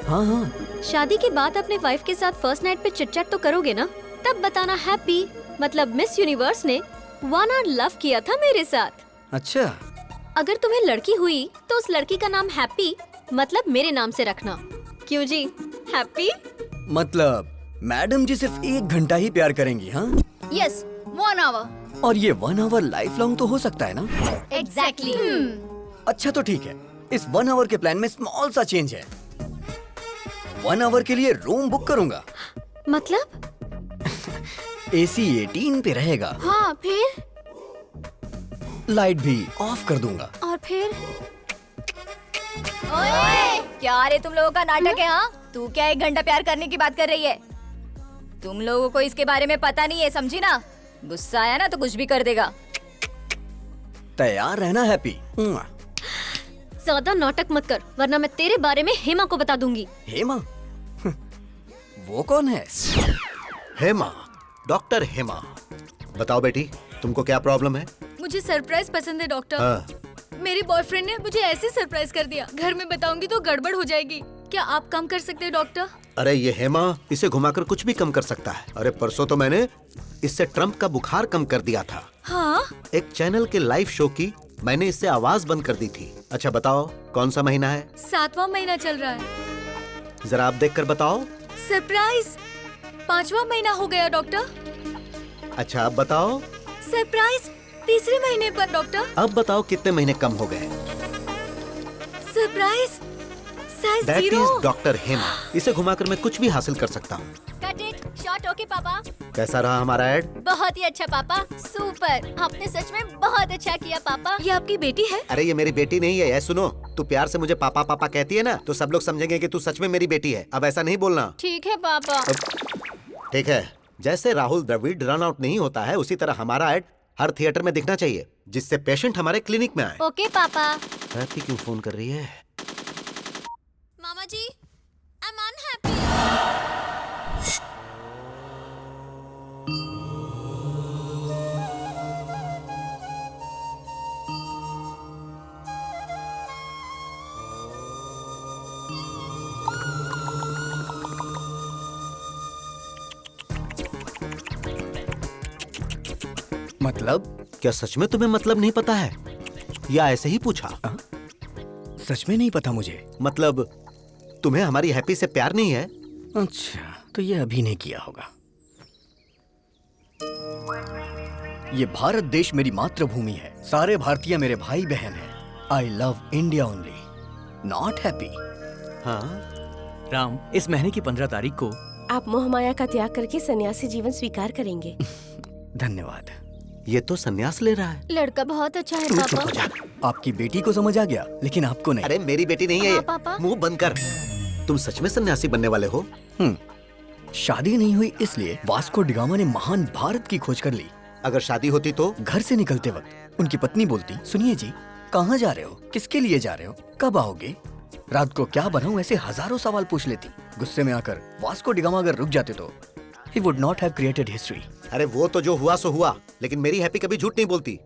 हाँ हाँ। शादी के बाद अपने वाइफ के साथ फर्स्ट नाइट पे चिट-चैट तो करोगे ना? तब बताना हैप्पी मतलब मिस यूनिवर्स ने 1 hour लव किया था मेरे साथ। अच्छा, अगर तुम्हें लड़की हुई तो उस लड़की का नाम हैप्पी मतलब मेरे नाम से रखना। क्यों जी, हैप्पी? मतलब मैडम जी सिर्फ 1 घंटा ही प्यार करेंगी? हाँ यस, 1 hour। और ये 1 hour लाइफ लॉन्ग तो हो सकता है ना? एग्जैक्टली। अच्छा तो ठीक है, इस 1 hour के प्लान में स्मॉल सा चेंज है। 1 hour के लिए रूम बुक करूंगा। मतलब? AC 18 पे रहेगा। हाँ, फिर? लाइट भी ऑफ कर दूंगा। और फिर? ओए, क्या रे तुम लोगों का नाटक है? हाँ, तू क्या 1 घंटा प्यार करने की बात कर रही है? तुम लोगों को इसके बारे में पता नहीं है, समझी ना? गुस्सा आया ना तो कुछ भी कर देगा। तैयार रहना हैप्पी। ज्यादा नाटक मत कर, वरना मैं तेरे बारे में हेमा को बता दूंगी। हेमा? वो कौन है? हेमा, डॉक्टर हेमा। बताओ बेटी, तुमको क्या प्रॉब्लम है? मुझे सरप्राइज पसंद है डॉक्टर। हाँ। मेरे बॉयफ्रेंड ने मुझे ऐसे सरप्राइज कर दिया, घर में बताऊंगी तो गड़बड़ हो जाएगी। क्या आप कम कर सकते हैं डॉक्टर? अरे ये हेमा इसे घुमाकर कुछ भी कम कर सकता है। अरे परसों तो मैंने इससे ट्रम्प का बुखार कम कर दिया था। हाँ? एक चैनल के लाइव शो की मैंने इससे आवाज बंद कर दी थी। अच्छा बताओ, कौन सा महीना है? 7वां महीना चल रहा है। जरा आप देखकर बताओ। सरप्राइज, 5वां महीना हो गया डॉक्टर। अच्छा अब बताओ। सरप्राइज, 3रे महीने पर डॉक्टर। अब बताओ कितने महीने कम हो गए? Surprise, size that 0। Is doctor Hema. इसे घुमाकर मैं कुछ भी हासिल कर सकता हूँ। कट इट, शॉट ओके पापा। कैसा रहा हमारा ऐड? बहुत ही अच्छा पापा, सुपर। आपने सच में बहुत अच्छा किया पापा। ये आपकी बेटी है? अरे ये मेरी बेटी नहीं है। सुनो, तू प्यार से मुझे पापा पापा कहती है ना, तो सब लोग समझेंगे कि तू सच में मेरी बेटी है। अब ऐसा नहीं बोलना। ठीक है पापा। ठीक है। जैसे राहुल द्रविड़ रन आउट नहीं होता है, उसी तरह हमारा ऐड हर थिएटर में दिखना चाहिए, जिससे पेशेंट हमारे क्लिनिक में आए। ओके पापा। हैप्पी क्यों फोन कर रही है? मामा जी, आई एम अनहैप्पी। मतलब? क्या सच में तुम्हें मतलब नहीं पता है या ऐसे ही पूछा? सच में नहीं पता मुझे। मतलब तुम्हें हमारी हैप्पी से प्यार नहीं है? अच्छा, तो ये अभी नहीं किया होगा। ये भारत देश मेरी मातृभूमि है। सारे भारतीय मेरे भाई बहन हैं। I love India only, not happy. हाँ राम, इस महीने की 15 तारीख को आप मोह माया का त्याग करके सन्यासी जीवन स्वीकार करेंगे। धन्यवाद। ये तो सन्यास ले रहा है। लड़का बहुत अच्छा है पापा। आपकी बेटी को समझ आ गया, लेकिन आपको नहीं। अरे मेरी बेटी नहीं है ये। पापा। मुंह बंद कर। तुम सच में सन्यासी बनने वाले हो? शादी नहीं हुई इसलिए वास्को डिगामा ने महान भारत की खोज कर ली। अगर शादी होती तो? घर से निकलते वक्त उनकी पत्नी बोलती, सुनिए जी, कहाँ जा रहे हो, किसके लिए जा रहे हो, कब आओगे, रात को क्या बनाऊं, ऐसे हजारों सवाल पूछ लेती। गुस्से में आकर वास्को डिगामा अगर रुक जाते तो he would not have created history। अरे वो तो जो हुआ सो हुआ, लेकिन मेरी हैप्पी कभी झूठ नहीं बोलती।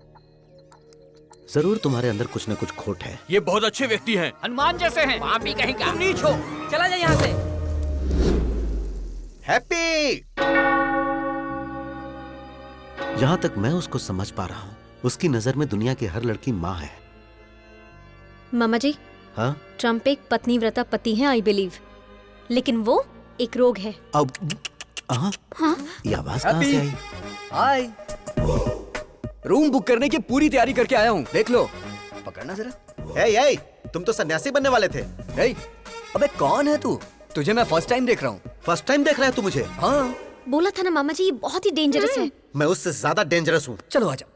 जरूर तुम्हारे अंदर कुछ न कुछ खोट है। ये बहुत अच्छे व्यक्ति हैं, हनुमान जैसे हैं। वहाँ भी कहीं का। तुम नीच हो, चला जाए यहाँ से। हैप्पी! जहाँ तक मैं उसको समझ पा रहा हूँ, उसकी नजर में दुनिया की हर लड़की माँ है। मामा जी, हाँ? ट्रम्प एक पत्नीव्रता पति है, आई बिलीव, लेकिन वो एक रोग है। अब हाँ? ये आवाज कहाँ से आई? हाय, रूम बुक करने की पूरी तैयारी करके आया हूँ, देख लो। पकड़ना जरा। ए, तुम तो सन्यासी बनने वाले थे। अबे कौन है तू? तुझे मैं फर्स्ट टाइम देख रहा हूँ। फर्स्ट टाइम देख रहा है तू मुझे? हाँ, बोला था ना मामा जी, ये बहुत ही डेंजरस है। मैं उससे ज्यादा डेंजरस हूँ। चलो आ जाओ।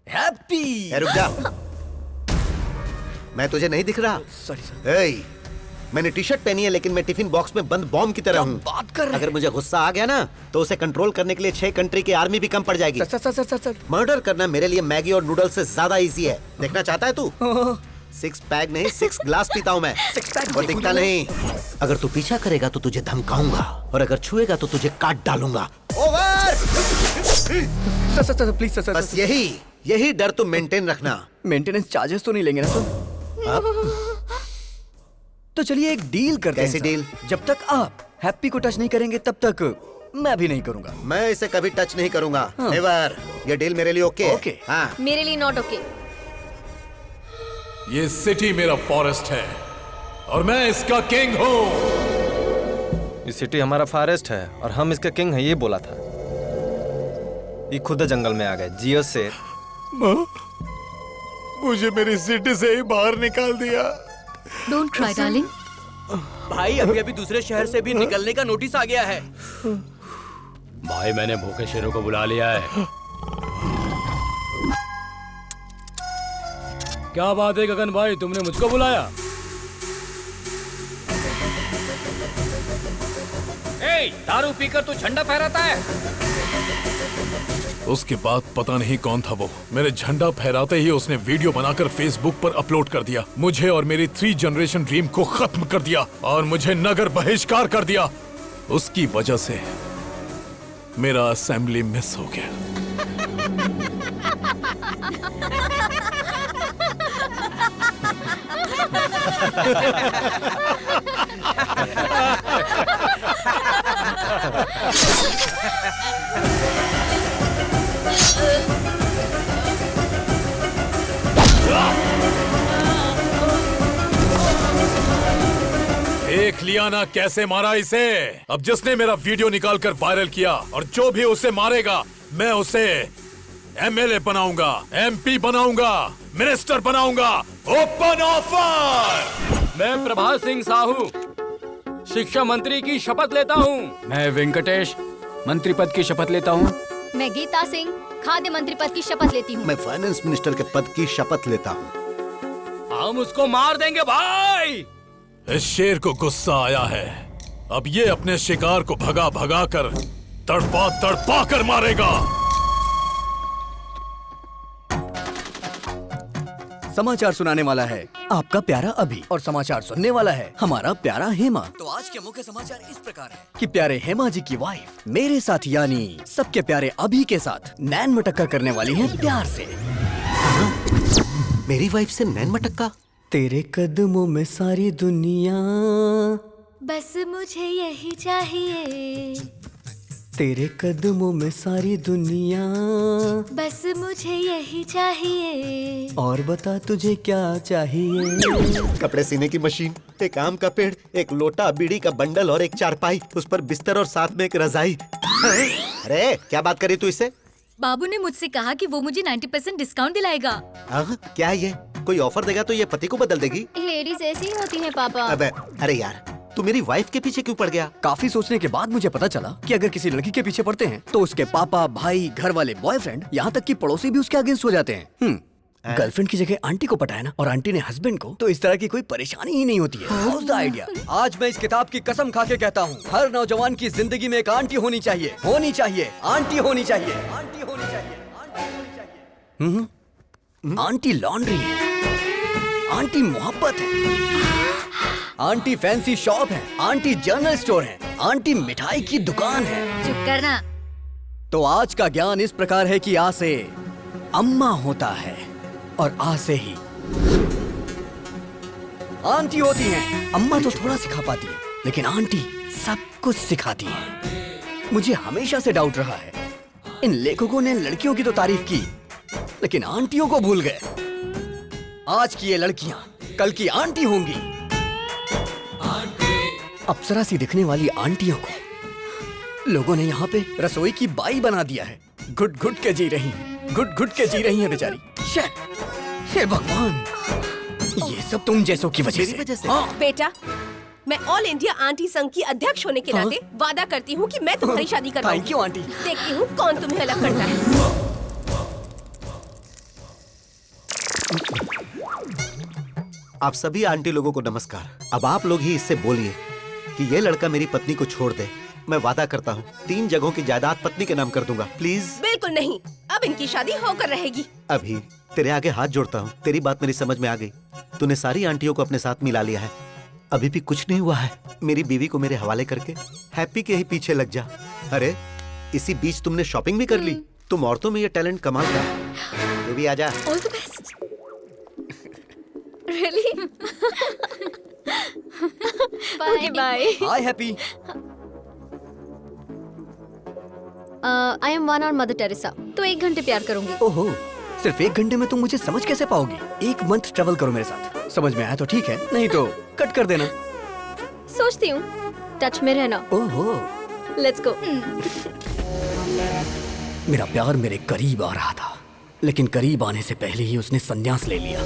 हैप्पी। रुक जा। मैं तुझे नहीं दिख रहा? Sorry sir. ए, मैंने टी शर्ट पहनी है लेकिन मैं टिफिन बॉक्स में बंद बॉम्ब की तरह हूँ। बात कर रहे अगर मुझे गुस्सा आ गया ना तो उसे कंट्रोल करने के लिए 6 कंट्री की आर्मी भी कम पड़ जाएगी। सर। मर्डर करना मेरे लिए मैगी और नूडल्स से ज्यादा इजी है। देखना चाहता है तू? 6 पैक नहीं 6 ग्लास पीता हूँ मैं। 6 पैक और दिखता नहीं। अगर तू पीछा करेगा तो तुझे धमकाऊंगा और अगर छुएगा तो तुझे काट डालूंगा। ओवर। Sir please sir. बस यही डर तुम मेंटेन रखना। मेंटेनेंस चार्जेस तो नहीं लेंगे ना सर? तो चलिए एक डील करते हैं। कैसी डील? जब तक आप हैप्पी को टच नहीं करेंगे तब तक मैं भी नहीं करूंगा। मैं इसे कभी टच नहीं करूंगा। नेवर। ये डील मेरे लिए ओके? ओके। हाँ। मेरे लिए नॉट ओके। ये सिटी मेरा फॉरेस्ट है और मैं इसका किंग हूँ। ये सिटी हमारा फॉरेस्ट है और हम इसका किंग है, ये बोला था। ये खुद जंगल में आ गए। जियो शेर। मुझे मेरी सिटी से ही बाहर निकाल दिया। Don't cry darling. भाई अभी दूसरे शहर से भी निकलने का नोटिस आ गया है। भाई मैंने भूखे शेरों को बुला लिया है। क्या बात है गगन भाई, तुमने मुझको बुलाया? ए, दारू पीकर तू झंडा फहराता है? उसके बाद पता नहीं कौन था वो, मेरे झंडा फहराते ही उसने वीडियो बनाकर फेसबुक पर अपलोड कर दिया। मुझे और मेरी 3 जनरेशन ड्रीम को खत्म कर दिया और मुझे नगर बहिष्कार कर दिया। उसकी वजह से मेरा असेंबली मिस हो गया। देख लिया ना कैसे मारा इसे। अब जिसने मेरा वीडियो निकालकर वायरल किया और जो भी उसे मारेगा मैं उसे एमएलए बनाऊंगा, एमपी बनाऊंगा, मिनिस्टर बनाऊंगा। Open offer. मैं प्रभात सिंह साहू शिक्षा मंत्री की शपथ लेता हूँ। मैं वेंकटेश मंत्री पद की शपथ लेता हूँ। मैं गीता सिंह खाद्य मंत्री पद की शपथ लेती हूँ। मैं फाइनेंस मिनिस्टर के पद की शपथ लेता हूँ। हम उसको मार देंगे भाई। इस शेर को गुस्सा आया है। अब ये अपने शिकार को भगा भगा कर तड़पा कर मारेगा। समाचार सुनाने वाला है आपका प्यारा अभी और समाचार सुनने वाला है हमारा प्यारा हेमा। तो आज के मुख्य समाचार इस प्रकार है कि प्यारे हेमा जी की वाइफ मेरे साथ यानी सबके प्यारे अभी के साथ नैन मटक्का करने वाली है प्यार से। मेरी वाइफ से नैन मटक्का? तेरे कदमों में सारी दुनिया, बस मुझे यही चाहिए। तेरे कदमों में सारी दुनिया, बस मुझे यही चाहिए। और बता तुझे क्या चाहिए? कपड़े सीने की मशीन, एक आम का पेड़, एक लोटा, बीड़ी का बंडल और एक चारपाई, उस पर बिस्तर और साथ में एक रजाई। अरे क्या बात करी तू इससे? बाबू ने मुझसे कहा कि वो मुझे 90% डिस्काउंट दिलाएगा। क्या ये कोई ऑफर देगा तो ये पति को बदल देगी? लेडीज ऐसी ही होती हैं पापा। अबे अरे यार, तू मेरी वाइफ के पीछे क्यों पड़ गया? काफी सोचने के बाद मुझे पता चला कि अगर किसी लड़की के पीछे पड़ते हैं तो उसके पापा, भाई, घर वाले, बॉयफ्रेंड, यहाँ तक कि पड़ोसी भी उसके अगेंस्ट हो जाते हैं। गर्लफ्रेंड की जगह आंटी को पटाया ना, और आंटी ने हस्बैंड को, तो इस तरह की कोई परेशानी ही नहीं होती है। How's the idea? आज मैं इस किताब की कसम खा के कहता हूँ, हर नौजवान की जिंदगी में एक आंटी होनी चाहिए, आंटी होनी चाहिए, आंटी होनी चाहिए, आंटी होनी चाहिए। आंटी लॉन्ड्री है, आंटी मोहब्बत है, आंटी फैंसी शॉप है, आंटी जनरल स्टोर है, आंटी मिठाई की दुकान है। चुप करना। तो आज का ज्ञान इस प्रकार है कि आ से अम्मा होता है और आ से ही आंटी होती है। अम्मा तो थोड़ा सिखा पाती है, लेकिन आंटी सब कुछ सिखाती है। मुझे हमेशा से डाउट रहा है, इन लेखकों ने लड़कियों की तो तारीफ की, लेकिन आंटियों को भूल गए। आज की ये लड़कियां कल की आंटी होंगी। अप्सरा सी दिखने वाली आंटियों को लोगों ने यहाँ पे रसोई की बाई बना दिया है। घुट घुट के जी रही, घुट घुट के जी रही है बेचारी। हे भगवान, ये सब तुम जैसों की वजह से। हाँ। बेटा, मैं ऑल इंडिया आंटी संघ की अध्यक्ष होने के नाते वादा करती हूँ कि मैं तुम्हारी शादी करवाऊंगी। Thank you aunty. देखती हूँ कौन तुम्हें अलग करता है। आप सभी आंटी लोगों को नमस्कार। अब आप लोग ही इससे बोलिए कि ये लड़का मेरी पत्नी को छोड़ दे। मैं वादा करता हूँ 3 जगहों की जायदाद पत्नी के नाम कर दूंगा। प्लीज। बिल्कुल नहीं, अब इनकी शादी होकर रहेगी। अभी तेरे आगे हाथ जोड़ता हूँ, तेरी बात मेरी समझ में आ गई। तूने सारी आंटियों को अपने साथ मिला लिया है, अभी भी कुछ नहीं हुआ है। मेरी बीवी को मेरे हवाले करके हैप्पी के ही पीछे लग जा। अरे इसी बीच तुमने शॉपिंग भी कर ली। तुम औरतों में ये टैलेंट कमाल का है। तू भी आजा। All the best. Really? Okay bye. Hi happy. I am 1 और मदर टेरेसा, तो 1 घंटे प्यार करूंगी। ओहो, सिर्फ 1 घंटे में तुम मुझे समझ कैसे पाओगी? 1 मंथ ट्रेवल करो मेरे साथ, समझ में आया तो ठीक है, नहीं तो कट कर देना। सोचती हूँ, टच में रहना। ओहो, लेट्स गो। मेरा प्यार मेरे करीब आ रहा था, लेकिन करीब आने से पहले ही उसने संन्यास ले लिया।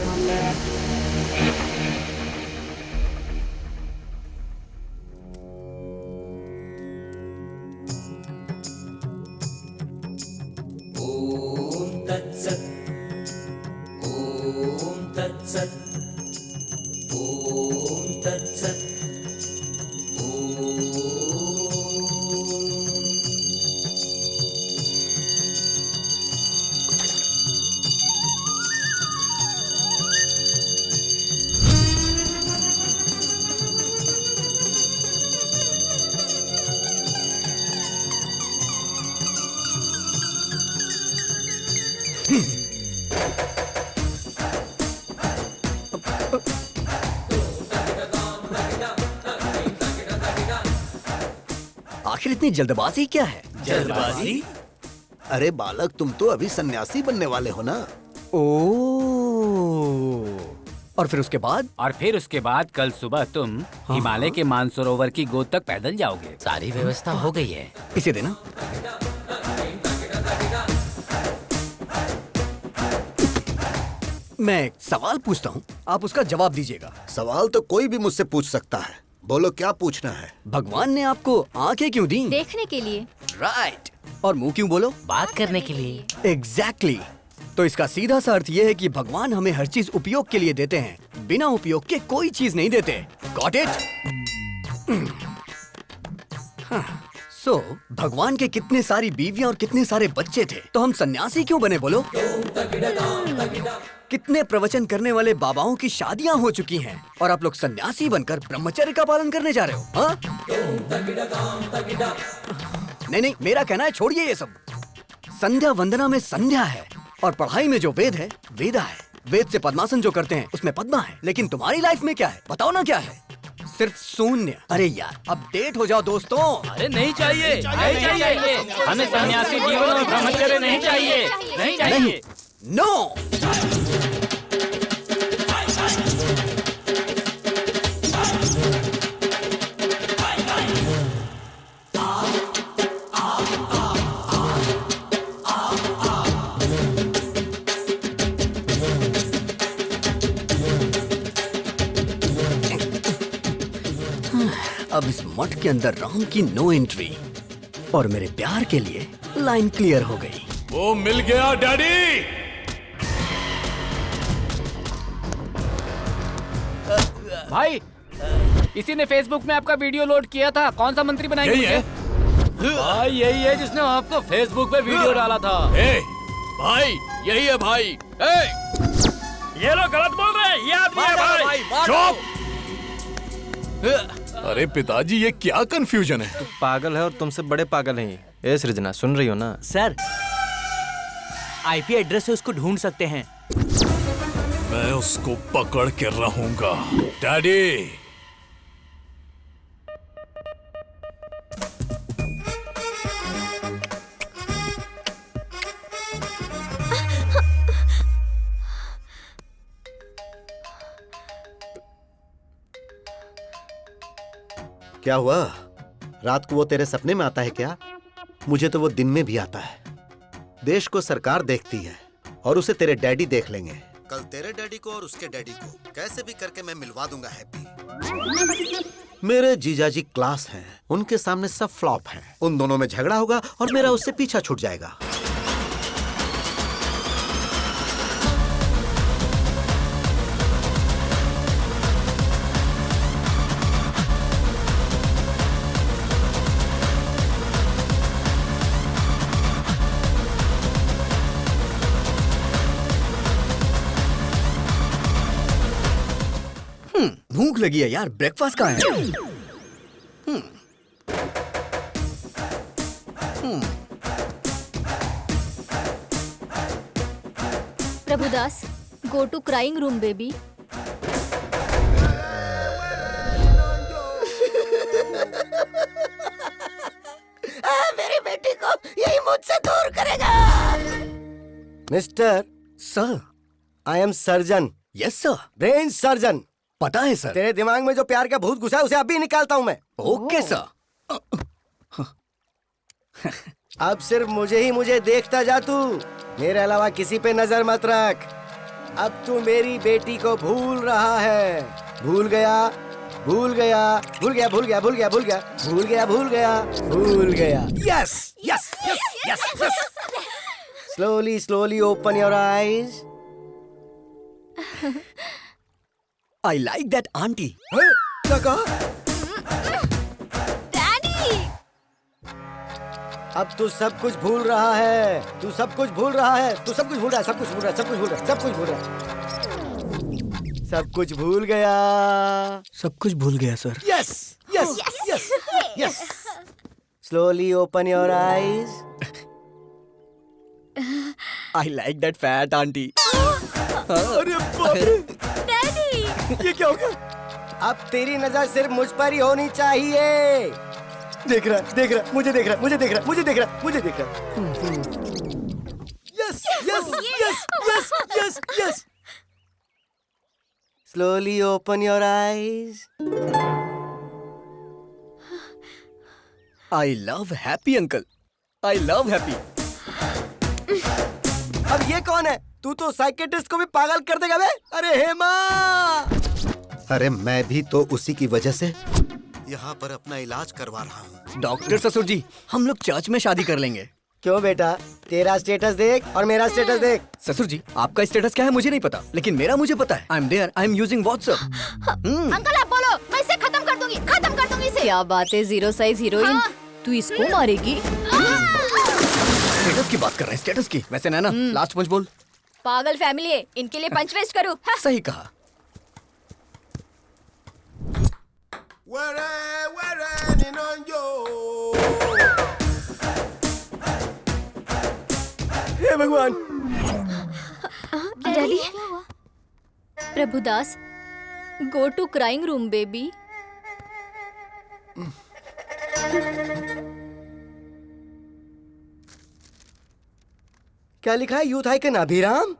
आखिर इतनी जल्दबाजी क्या है? जल्दबाजी? अरे बालक, तुम तो अभी सन्यासी बनने वाले हो ना। और फिर उसके बाद? और फिर उसके बाद कल सुबह तुम हिमालय के मानसरोवर की गोद तक पैदल जाओगे। सारी व्यवस्था हो गई है। इसे देना। मैं एक सवाल पूछता हूँ, आप उसका जवाब दीजिएगा। सवाल तो कोई भी मुझसे पूछ सकता है, बोलो क्या पूछना है। भगवान ने आपको आंखें क्यों दी? देखने के लिए। राइट। और मुंह क्यों बोलो? बात करने के लिए। एग्जैक्टली। तो इसका सीधा सा अर्थ ये है कि भगवान हमें हर चीज उपयोग के लिए देते हैं, बिना उपयोग के कोई चीज नहीं देते। Got it? सो भगवान के कितने सारी बीवियां और कितने सारे बच्चे थे, तो हम सन्यासी क्यों बने बोलो? कितने प्रवचन करने वाले बाबाओं की शादियां हो चुकी हैं और आप लोग सन्यासी बनकर ब्रह्मचर्य का पालन करने जा रहे हो? हाँ? नहीं, मेरा कहना है छोड़िए ये सब। संध्या वंदना में संध्या है और पढ़ाई में जो वेद है वेदा है। वेद से पद्मासन जो करते हैं उसमें पद्मा है, लेकिन तुम्हारी लाइफ में क्या है बताओ ना? क्या है? सिर्फ शून्य। अरे यार, अपडेट हो जाओ दोस्तों। अरे नहीं चाहिए, नहीं चाहिए, हमें सन्यासी जीवन और ब्रह्मचर्य नहीं चाहिए, नहीं चाहिए। नो। अब इस मठ के अंदर राम की नो एंट्री और मेरे प्यार के लिए लाइन क्लियर हो गई। वो मिल गया डैडी। भाई, इसी ने फेसबुक में आपका वीडियो लोड किया था। कौन सा मंत्री बनाएंगे? यही है? भाई यही है जिसने आपको फेसबुक पे वीडियो डाला था। भाई यही है भाई। ये लोग गलत बोल रहे हैं, ये आदमी है भाई। चुप। अरे पिताजी, ये क्या कंफ्यूजन है? तू पागल है और तुमसे बड़े पागल हैं। ए सृजना, सुन रही हो ना? सर, आईपी एड्रेस से उसको ढूंढ सकते हैं। मैं उसको पकड़ के रहूंगा डैडी। क्या हुआ? रात को वो तेरे सपने में आता है क्या? मुझे तो वो दिन में भी आता है। देश को सरकार देखती है और उसे तेरे डैडी देख लेंगे। कल तेरे डैडी को और उसके डैडी को कैसे भी करके मैं मिलवा दूंगा हैप्पी। मेरे जीजाजी क्लास हैं, उनके सामने सब फ्लॉप हैं। उन दोनों में झगड़ा होगा और मेरा उससे पीछा छूट जाएगा। भूख लगी है यार, ब्रेकफास्ट कहाँ है? Prabhudas, go to crying room baby. मेरी बेटी को यही मुझसे दूर करेगा। Mister sir, I am surgeon. Yes sir. Brain surgeon. पता है सर। तेरे दिमाग में जो प्यार का भूत घुसा है उसे अभी निकालता हूँ मैं। Okay sir. अब सिर्फ मुझे देखता जा तू, मेरे अलावा किसी पे नजर मत रख। अब तू मेरी बेटी को भूल रहा है। भूल गया, भूल गया, भूल गया, भूल गया, भूल गया, भूल गया, भूल गया, भूल गया, भूल गया। Yes yes yes yes. Slowly slowly open your eyes. I like that auntie. क्या कहा? डैडी! अब तू सब कुछ भूल रहा है। तू सब कुछ भूल रहा है। तू सब कुछ भूल रहा है। सब कुछ भूल रहा है। सब कुछ भूल रहा है। सब कुछ भूल रहा है। सब कुछ भूल गया। सब कुछ भूल गया sir. Yes yes yes yes. Slowly open your eyes. I like that fat auntie. अरे बाप रे! ये क्या हो गया? अब तेरी नजर सिर्फ मुझ पर ही होनी चाहिए। देख रहा, देख रहा, मुझे देख रहा, मुझे देख रहा, मुझे देख रहा, मुझे देख रहा। Yes yes yes yes yes yes. Slowly open your eyes. I love happy uncle. I love happy. अब ये कौन है? तू तो साइकेट्रिस्ट को भी पागल कर देगा बे। अरे हेमा! अरे मैं भी तो उसी की वजह से यहाँ पर अपना इलाज करवा रहा हूँ। डॉक्टर ससुर जी, हम लोग चर्च में शादी कर लेंगे। क्यों बेटा? तेरा स्टेटस देख और मेरा स्टेटस देख। ससुर जी, आपका स्टेटस क्या है मुझे नहीं पता, लेकिन मेरा मुझे पता है। I'm there. I'm using WhatsApp. Uncle आप बोलो, मैं इसे खत्म कर दूंगी इसे। क्या बात है, जीरो साइज हीरोइन। तू इसको मारेगी? स्टेटस की बात कर रहे हैं, स्टेटस की। वैसे नैना, लास्ट पंच बोल। पागल फैमिली है, इनके लिए पंच वेस्ट करूं? सही कहा। हे भगवान! Daddy, Prabhudas, go to crying room baby. क्या लिखा है? Youth icon Abhiram?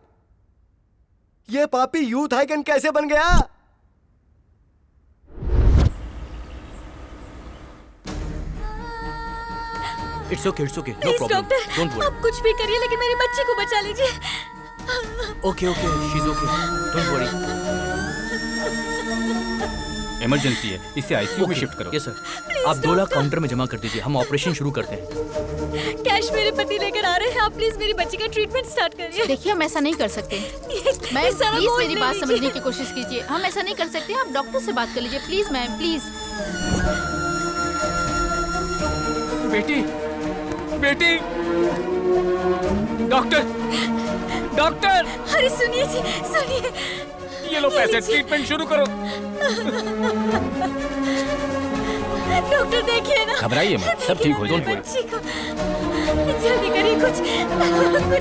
ये पापी यूथ आइकन कैसे बन गया? It's okay, no please problem, doctor, don't worry. आप कुछ भी करिए लेकिन मेरी बच्ची को बचा लीजिए। Okay, she is okay, don't worry. Emergency है, इसे आईसीयू में शिफ्ट करो। Yes sir. आप 2 लाख काउंटर में जमा कर दीजिए, हम ऑपरेशन शुरू करते हैं। कैश मेरे पति लेकर आ रहे हैं, आप प्लीज मेरी बच्ची का ट्रीटमेंट स्टार्ट करिए। देखिए, हम ऐसा नहीं कर सकते। मैम प्लीज मेरी बात समझने की कोशिश कीजिए। हम ऐसा नहीं कर सकते, आप डॉक्टर से बात कर लीजिए प्लीज मैम, प्लीज। बेटी, बेटी, डॉक्टर, डॉक्टर! अरे सुनिए जी, सुनिए। ये लो पैसे, ट्रीटमेंट शुरू करो। डॉक्टर देखिए ना। घबराइए मत, सब ठीक हो जाएगा। बच्ची को जल्दी करिए, कुछ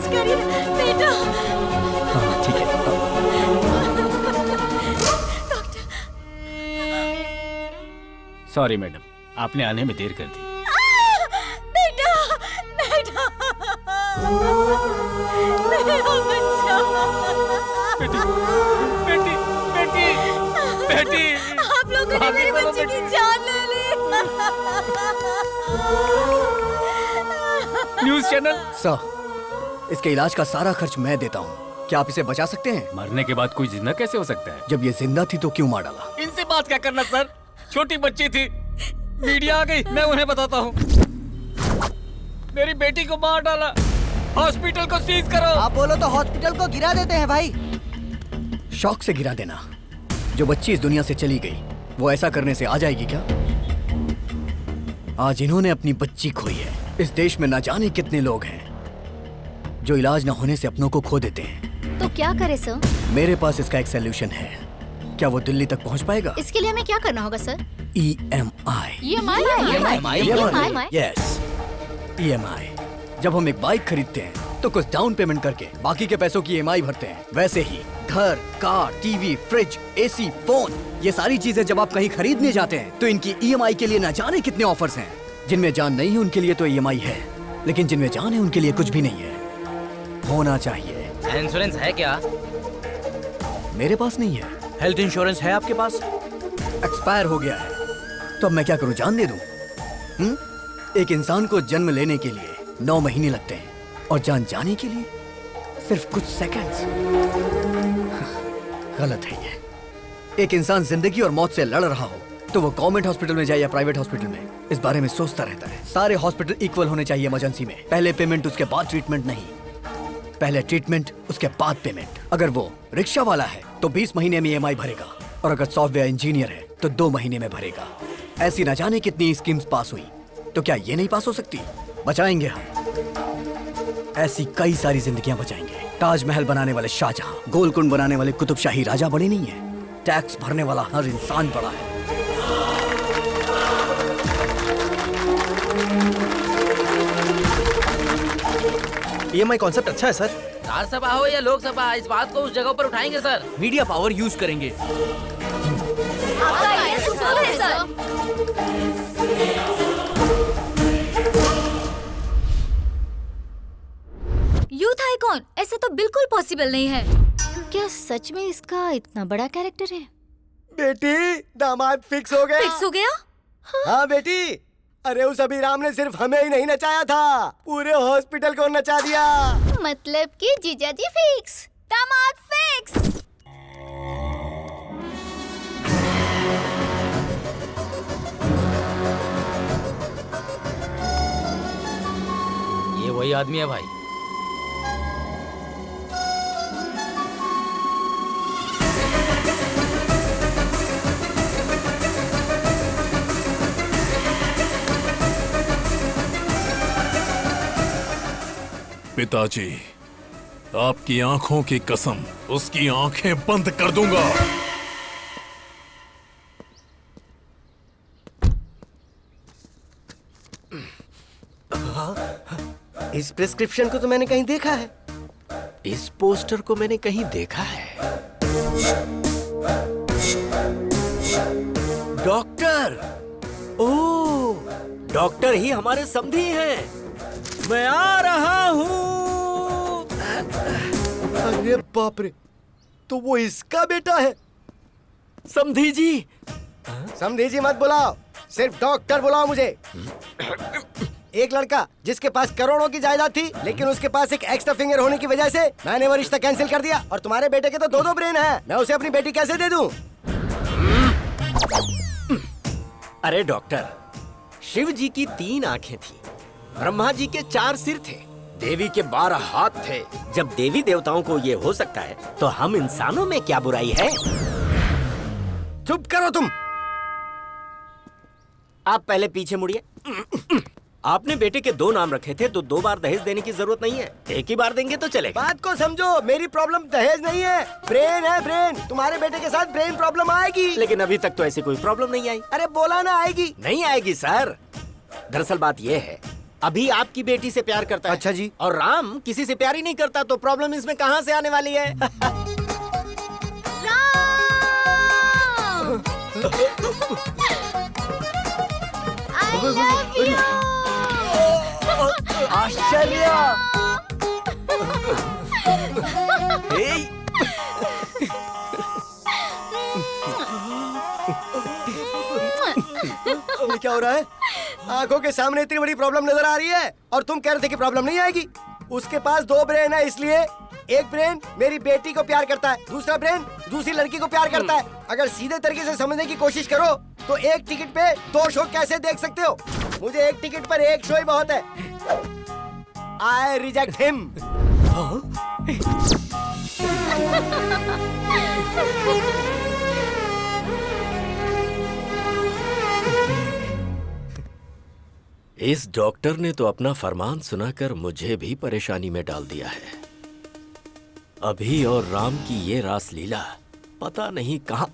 करिए बेटा। हाँ ठीक है। सॉरी मैडम, आपने आने में देर कर दी। बेटा, बेटा, मेरा बच्चा। बेटी, बेटी, बेटी, बेटी! आप लोगों ने मेरी बच्ची की जान ले ली। News channel. सर, इसके इलाज का सारा खर्च मैं देता हूँ। क्या आप इसे बचा सकते हैं? मरने के बाद कोई जिंदा कैसे हो सकता है? जब ये जिंदा थी तो क्यों मार डाला? इनसे बात क्या करना सर, छोटी बच्ची थी, मीडिया आ गई, मैं उन्हें बताता हूँ। मेरी बेटी को मार डाला, हॉस्पिटल को सीज करो। आप बोलो तो हॉस्पिटल को गिरा देते हैं भाई। शौक से गिरा देना। जो बच्ची इस दुनिया से चली गई वो ऐसा करने से आ जाएगी क्या? आज इन्होंने अपनी बच्ची खोई है। इस देश में न जाने कितने लोग हैं जो इलाज न होने से अपनों को खो देते हैं। तो क्या करे सर? मेरे पास इसका एक सलूशन है। क्या वो दिल्ली तक पहुंच पाएगा? इसके लिए हमें क्या करना होगा सर? EMI। Yes, EMI। जब हम एक बाइक खरीदते हैं तो कुछ डाउन पेमेंट करके बाकी के पैसों की EMI भरते हैं। वैसे ही घर, car, TV, fridge, AC, phone, ये सारी चीजें जब आप कहीं खरीदने जाते हैं तो इनकी EMI के लिए न जाने कितने ऑफर्स हैं। जिनमें जान नहीं है उनके लिए तो EMI है, लेकिन जिनमें जान है उनके लिए कुछ भी नहीं है। होना चाहिए। इंश्योरेंस है क्या? मेरे पास नहीं है। हेल्थ इंश्योरेंस है आपके पास? एक्सपायर हो गया है। तो अब मैं क्या करूं, जान दे दूं? एक इंसान को जन्म लेने के लिए 9 महीने लगते हैं और जान जाने के लिए सिर्फ कुछ सेकंड्स। गलत है ये। एक इंसान जिंदगी और मौत से लड़ रहा हो तो वो गवर्नमेंट हॉस्पिटल में जाए या प्राइवेट हॉस्पिटल में, इस बारे में सोचता रहता है। सारे हॉस्पिटल इक्वल होने चाहिए इमरजेंसी में। पहले पेमेंट उसके बाद ट्रीटमेंट नहीं, पहले ट्रीटमेंट उसके बाद पेमेंट। अगर वो रिक्शा वाला है तो 20 महीने में EMI भरेगा, और अगर सॉफ्टवेयर इंजीनियर है तो 2 महीने में भरेगा। ऐसी न जाने कितनी स्कीम्स पास हुई, तो क्या ये नहीं पास हो सकती? बचाएंगे हम। ऐसी कई सारी जिंदगियां बचाएंगे। ताजमहल बनाने वाले शाहजहां, गोलकुंड बनाने वाले कुतुब शाही राजा बड़े नहीं है। टैक्स भरने वाला हर इंसान बड़ा है। EMI कॉन्सेप्ट अच्छा है सर। राज्यसभा हो या लोकसभा, इस बात को उस जगह पर उठाएंगे सर। मीडिया पावर यूज करेंगे। यूथ आइकॉन, ऐसे तो बिल्कुल पॉसिबल नहीं है। क्या सच में इसका इतना बड़ा कैरेक्टर है? बेटी, दामाद फिक्स हो गया। फिक्स हो गया? हाँ बेटी। अरे उस अभिराम ने सिर्फ हमें ही नहीं नचाया था, पूरे हॉस्पिटल को नचा दिया। मतलब कि जीजाजी फिक्स, दामाद फिक्स। ये वही आदमी है भाई। पिताजी, आपकी आंखों की कसम, उसकी आंखें बंद कर दूंगा। इस प्रिस्क्रिप्शन को तो मैंने कहीं देखा है। इस पोस्टर को मैंने कहीं देखा है। डॉक्टर, ओह, डॉक्टर ही हमारे समधी हैं। मैं आ रहा हूँ। अरे बाप रे, तो वो इसका बेटा है। समधी जी। समधी जी मत बुलाओ, सिर्फ डॉक्टर बुलाओ मुझे। एक लड़का जिसके पास करोड़ों की जायदाद थी, लेकिन उसके पास एक एक्स्ट्रा फिंगर होने की वजह से मैंने वो रिश्ता कैंसिल कर दिया। और तुम्हारे बेटे के तो 2-2 ब्रेन हैं। मैं उसे अपनी बेटी कैसे दे दूं? अरे डॉक्टर, शिव जी की 3 आंखें थी, ब्रह्मा जी के 4 सिर थे, देवी के 12 हाथ थे। जब देवी देवताओं को ये हो सकता है तो हम इंसानों में क्या बुराई है? चुप करो तुम। आप पहले पीछे मुड़िए। आपने बेटे के 2 नाम रखे थे तो 2 बार दहेज देने की जरूरत नहीं है, एक ही बार देंगे तो चलेगा। बात को समझो, मेरी प्रॉब्लम दहेज नहीं है, ब्रेन है ब्रेन। तुम्हारे बेटे के साथ ब्रेन प्रॉब्लम आएगी। लेकिन अभी तक तो ऐसी कोई प्रॉब्लम नहीं आई। अरे बोला ना आएगी। नहीं आएगी सर। दरअसल बात यह है, अभी आपकी बेटी से प्यार करता है। अच्छा जी। और राम किसी से प्यार ही नहीं करता, तो प्रॉब्लम इसमें कहाँ से आने वाली है? आश्चर्य। ये क्या हो रहा है? आंखों के सामने इतनी बड़ी प्रॉब्लम नजर आ रही है और तुम कह रहे थे कि प्रॉब्लम नहीं आएगी। उसके पास 2 ब्रेन है, इसलिए एक ब्रेन मेरी बेटी को प्यार करता है, दूसरा ब्रेन दूसरी लड़की को प्यार करता है। अगर सीधे तरीके से समझने की कोशिश करो तो एक टिकट पे 2 शो कैसे देख सकते हो? मुझे एक टिकट पर 1 शो ही बहुत है। I reject him. इस डॉक्टर ने तो अपना फरमान सुनाकर मुझे भी परेशानी में डाल दिया है। अभी और राम की ये रास लीला पता नहीं कहां।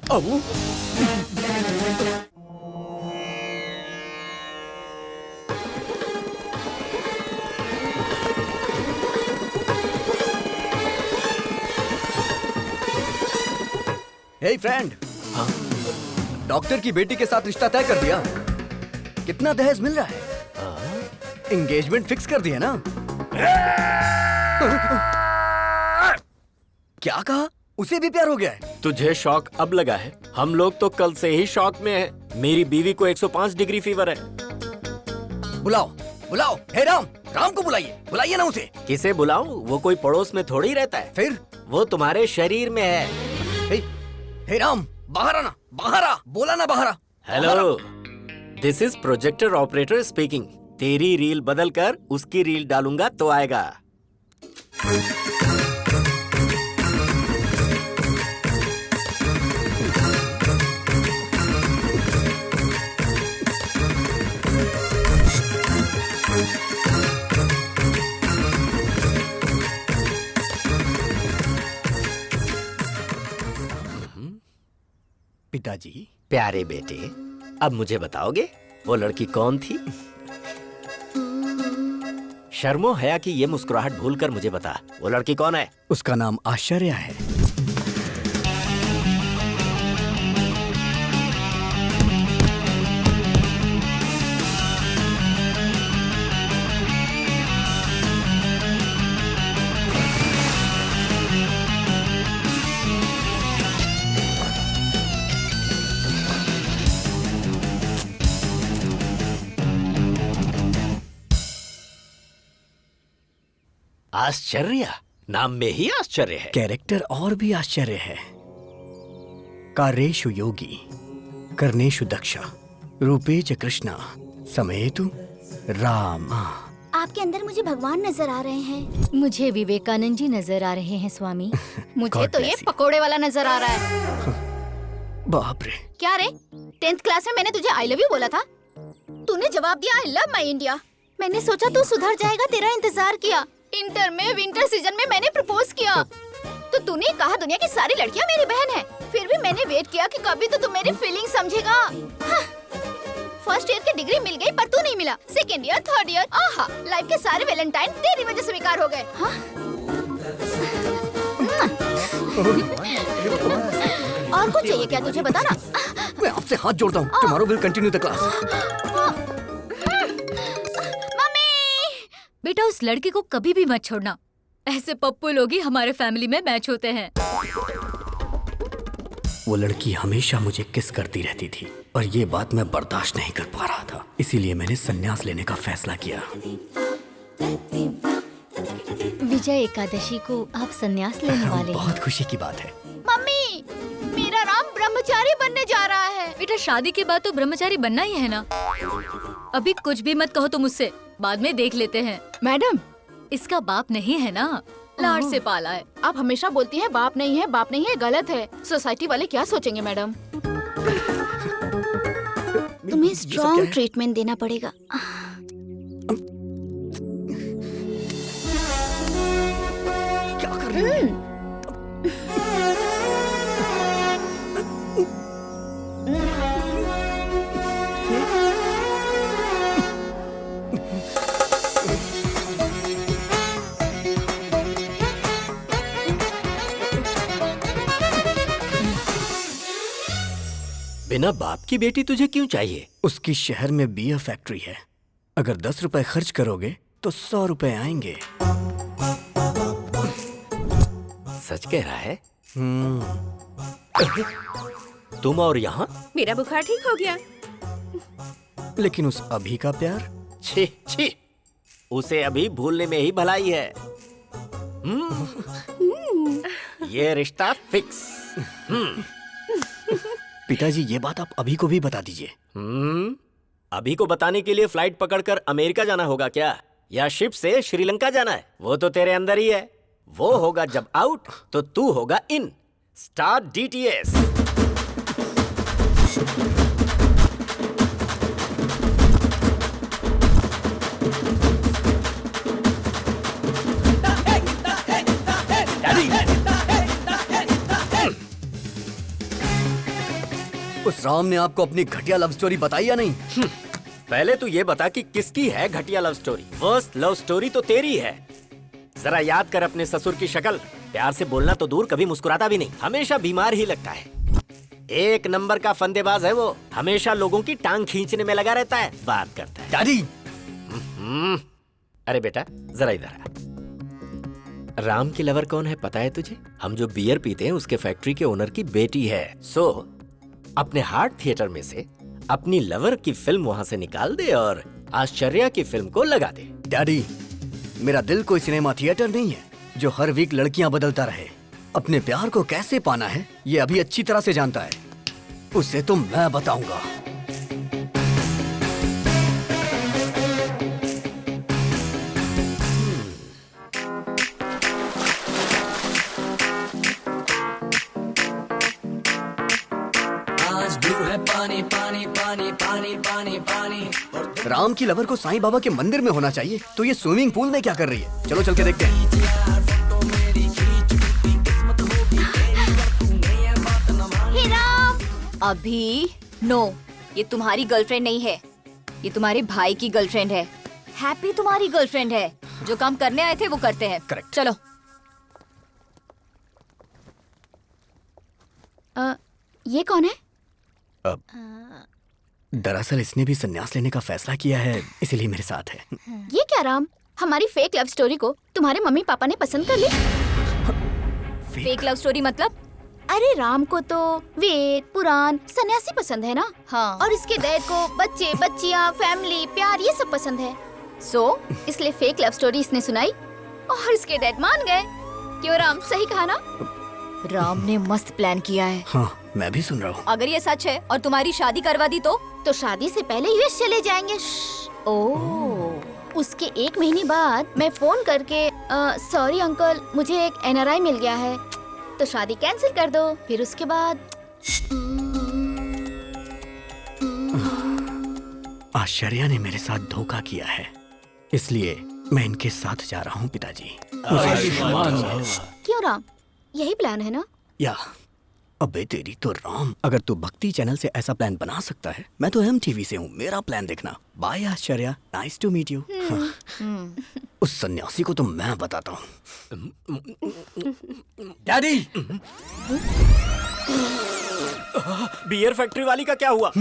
हे फ्रेंड, डॉक्टर की बेटी के साथ रिश्ता तय कर दिया। कितना दहेज मिल रहा है? एंगेजमेंट फिक्स कर दिया ना? क्या कहा? उसे भी प्यार हो गया है? तुझे शौक अब लगा है? हम लोग तो कल से ही शौक में हैं। मेरी बीवी को 105 डिग्री फीवर है। बुलाओ बुलाओ। हे राम, राम को बुलाइए, बुलाइए ना उसे। किसे बुलाऊं? वो कोई पड़ोस में थोड़ी रहता है। फिर वो तुम्हारे शरीर में है। हे राम, बाहर आना, बाहर आ, बोला ना बाहर आ। Hello, this is projector operator speaking. तेरी रील बदल कर उसकी रील डालूंगा तो आएगा। पिताजी। प्यारे बेटे, अब मुझे बताओगे वो लड़की कौन थी? शर्मो हया की ये मुस्कुराहट भूलकर मुझे बता, वो लड़की कौन है? उसका नाम आश्चर्य है। आश्चर्य, नाम में ही आश्चर्य है। कैरेक्टर और भी आश्चर्य है। कार्येषु योगी, कर्णेषु दक्षा, रूपेच कृष्णा, समेतु राम। आपके अंदर मुझे भगवान नजर आ रहे हैं। मुझे विवेकानंद जी नजर आ रहे हैं स्वामी। मुझे God तो ये bless you. पकोड़े वाला नजर आ रहा है। बाप रे। क्या रे, 10th क्लास में मैंने तुझे आई लव यू बोला था, तूने जवाब दिया आई लव माई इंडिया। मैंने सोचा तू सुधर जाएगा, तेरा इंतजार किया। इंटर में विंटर सीजन में मैंने प्रपोज किया तो तूने कहा दुनिया की सारी लड़कियां मेरी बहन है। फिर भी मैंने वेट किया कि कभी तो तू मेरी फीलिंग समझेगा। फर्स्ट ईयर की डिग्री मिल गई पर तू नहीं मिला। सेकेंड ईयर, थर्ड ईयर, आहा, लाइफ के सारे वैलेंटाइन तेरी वजह से बेकार हो गए। और कुछ चाहिए क्या तुझे, बता ना। मैं आपसे हाथ जोड़ता हूँ। Tomorrow will continue the class. बेटा उस लड़की को कभी भी मत छोड़ना। ऐसे पप्पू लोग ही हमारे फैमिली में मैच होते हैं। वो लड़की हमेशा मुझे किस करती रहती थी और ये बात मैं बर्दाश्त नहीं कर पा रहा था। इसीलिए मैंने संन्यास लेने का फैसला किया। विजय एकादशी को आप संन्यास लेने वाले हैं। बहुत खुशी की बात है। मम्मी, मेरा राम ब्रह्मचारी बनने जा रहा है। बेटा शादी के बाद तो ब्रह्मचारी बनना ही है ना। अभी कुछ भी मत कहो तुम मुझसे, बाद में देख लेते हैं। मैडम, इसका बाप नहीं है ना, लाड से पाला है। आप हमेशा बोलती हैं बाप नहीं है, बाप नहीं है, गलत है। सोसाइटी वाले क्या सोचेंगे मैडम? तुम्हें स्ट्रॉन्ग ट्रीटमेंट देना पड़ेगा। क्या कर रही हो? बिना बाप की बेटी तुझे क्यों चाहिए? उसकी शहर में बियर फैक्ट्री है। अगर 10 रुपए खर्च करोगे तो 100 रुपए आएंगे। सच कह रहा है? तुम और यहाँ? मेरा बुखार ठीक हो गया। लेकिन उस अभी का प्यार? छी छी, उसे अभी भूलने में ही भलाई है। ये रिश्ता फिक्स। पिताजी ये बात आप अभी को भी बता दीजिए। अभी को बताने के लिए फ्लाइट पकड़कर अमेरिका जाना होगा क्या, या शिप से श्रीलंका जाना है? वो तो तेरे अंदर ही है। वो होगा जब आउट तो तू होगा इन। Start DTS. उस राम ने आपको अपनी घटिया लव स्टोरी बताई या नहीं? पहले तू ये बता कि किसकी है घटिया love story. First love story तो तेरी है। जरा याद कर अपने ससुर की शक्ल। प्यार से बोलना तो दूर, कभी मुस्कुराता भी नहीं, हमेशा बीमार ही लगता है। एक नंबर का फंदेबाज है वो, हमेशा लोगों की टांग खींचने में लगा रहता है। बात करता है डैडी। अरे बेटा जरा इधर आ। राम की लवर कौन है पता है तुझे? हम जो बियर पीते हैं उसके फैक्ट्री के ओनर की बेटी है। सो अपने हार्ट थिएटर में से अपनी लवर की फिल्म वहां से निकाल दे और आश्चर्या की फिल्म को लगा दे। डैडी, मेरा दिल कोई सिनेमा थिएटर नहीं है जो हर वीक लड़कियां बदलता रहे। अपने प्यार को कैसे पाना है ये अभी अच्छी तरह से जानता है। उसे तो मैं बताऊंगा। पानी पानी पानी पानी पानी पानी। राम की लवर को साईं बाबा के मंदिर में होना चाहिए, तो ये स्विमिंग पूल में क्या कर रही है? चलो चल के देखते हैं। हे राम, अभी नो, ये तुम्हारी गर्लफ्रेंड नहीं है, ये तुम्हारे भाई की गर्लफ्रेंड है। हैप्पी तुम्हारी गर्लफ्रेंड है। जो काम करने आए थे वो करते हैं। करेक्ट। चलो। ये कौन है? दरअसल इसने भी संन्यास लेने का फैसला किया है, इसीलिए मेरे साथ है। ये क्या राम, हमारी फेक लव स्टोरी को तुम्हारे मम्मी पापा ने पसंद कर ली? फेक लव स्टोरी मतलब? अरे राम को तो वेद पुराण सन्यासी पसंद है ना। हाँ। और इसके डैड को बच्चे बच्चियाँ फैमिली प्यार ये सब पसंद है। सो इसलिए फेक लव स्टोरी इसने सुनाई और इसके डैड मान गए। क्यों राम, सही कहा ना? राम ने मस्त प्लान किया है। हाँ, मैं भी सुन रहा हूँ। अगर ये सच है और तुम्हारी शादी करवा दी तो शादी से पहले यूएस चले जाएंगे। उसके 1 महीने बाद मैं फोन करके सॉरी अंकल, मुझे एक एनआरआई मिल गया है, तो शादी कैंसिल कर दो। फिर उसके बाद आश्चर्या ने मेरे साथ धोखा किया है, इसलिए मैं इनके साथ जा रहा हूँ पिताजी। क्यों राम, यही प्लान है ना? या अबे तेरी तो राम, अगर तू भक्ति चैनल से ऐसा प्लान बना सकता है, मैं तो MTV से हूँ, मेरा प्लान देखना। Bye Aashcharya, nice to meet you. उस सन्यासी को तो मैं बताता हूँ। डैडी, बियर फैक्ट्री वाली का क्या हुआ?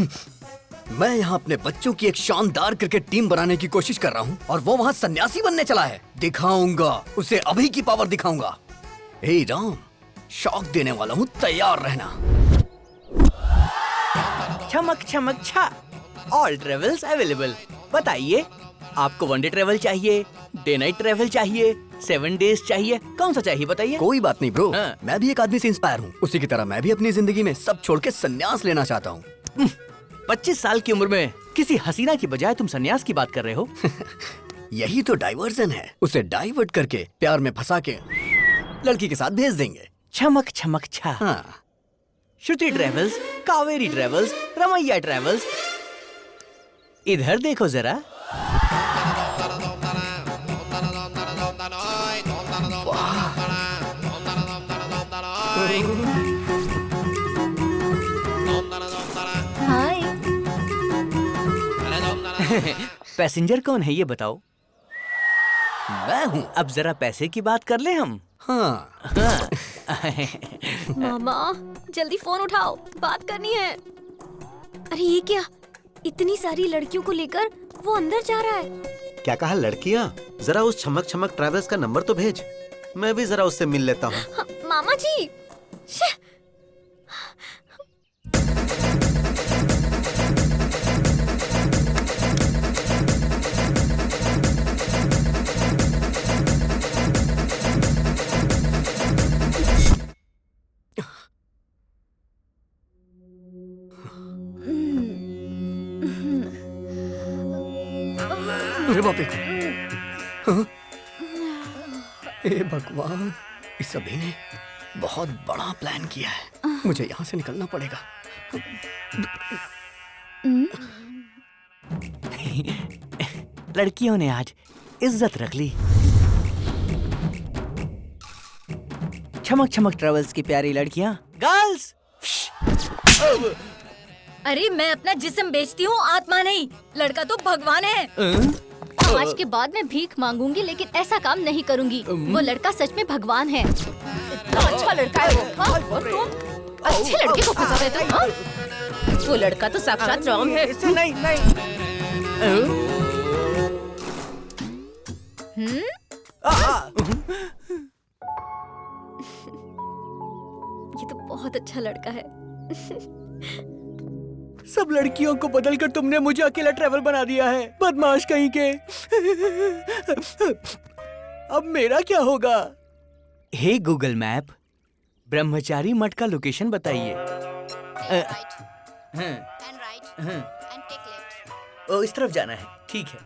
मैं यहाँ अपने बच्चों की एक शानदार क्रिकेट टीम बनाने की कोशिश कर रहा हूँ और वो वहाँ सन्यासी बनने चला है। दिखाऊंगा उसे, अभी की पावर दिखाऊंगा। हे राम, शॉक देने वाला हूँ, तैयार रहना। चमक चमक छा, ऑल ट्रेवल्स अवेलेबल। बताइए, आपको 1 डे ट्रेवल चाहिए, डे नाइट ट्रेवल चाहिए, 7 डेज चाहिए, कौन सा चाहिए बताइए? कोई बात नहीं ब्रो। मैं भी एक आदमी से इंस्पायर हूँ, उसी की तरह मैं भी अपनी जिंदगी में सब छोड़ के संन्यास लेना चाहता हूँ। 25 साल की उम्र में किसी हसीना की बजाय तुम संन्यास की बात कर रहे हो? यही तो डाइवर्जन है। उसे डाइवर्ट करके प्यार में फंसा के लड़की के साथ भेज देंगे। चमक चमक छा। हाँ। Shruti travels, Kaveri travels, Ramaiah travels, इधर देखो जरा। हाय। पैसेंजर कौन है ये बताओ? मैं हूँ। अब जरा पैसे की बात कर ले हम। हाँ। मामा जल्दी फोन उठाओ, बात करनी है। अरे ये क्या, इतनी सारी लड़कियों को लेकर वो अंदर जा रहा है। क्या कहा लड़कियाँ? जरा उस चमक चमक ट्रैवल्स का नंबर तो भेज, मैं भी जरा उससे मिल लेता हूँ। मामा जी। बाप रे। हाँ? हे भगवान, इस सभी ने बहुत बड़ा प्लान किया है। मुझे यहाँ से निकलना पड़ेगा। लड़कियों ने आज इज्जत रख ली। चमक चमक ट्रेवल्स की प्यारी लड़कियां, गर्ल्स। अरे मैं अपना जिस्म बेचती हूँ, आत्मा नहीं। लड़का तो भगवान है। आज के बाद मैं भीख मांगूंगी, लेकिन ऐसा काम नहीं करूंगी। वो लड़का सच में भगवान है। इतना अच्छा लड़का है वो। हाँ? और तुम अच्छे लड़के को फंसा गए तुम। हाँ? वो लड़का तो साक्षात राम है। इससे नहीं। ये तो बहुत अच्छा लड़का है। सब लड़कियों को बदलकर तुमने मुझे अकेला ट्रैवल बना दिया है, बदमाश कहीं के। अब मेरा क्या होगा? हे गूगल मैप, ब्रह्मचारी मठ का लोकेशन बताइए। ओ, इस तरफ जाना है। ठीक है।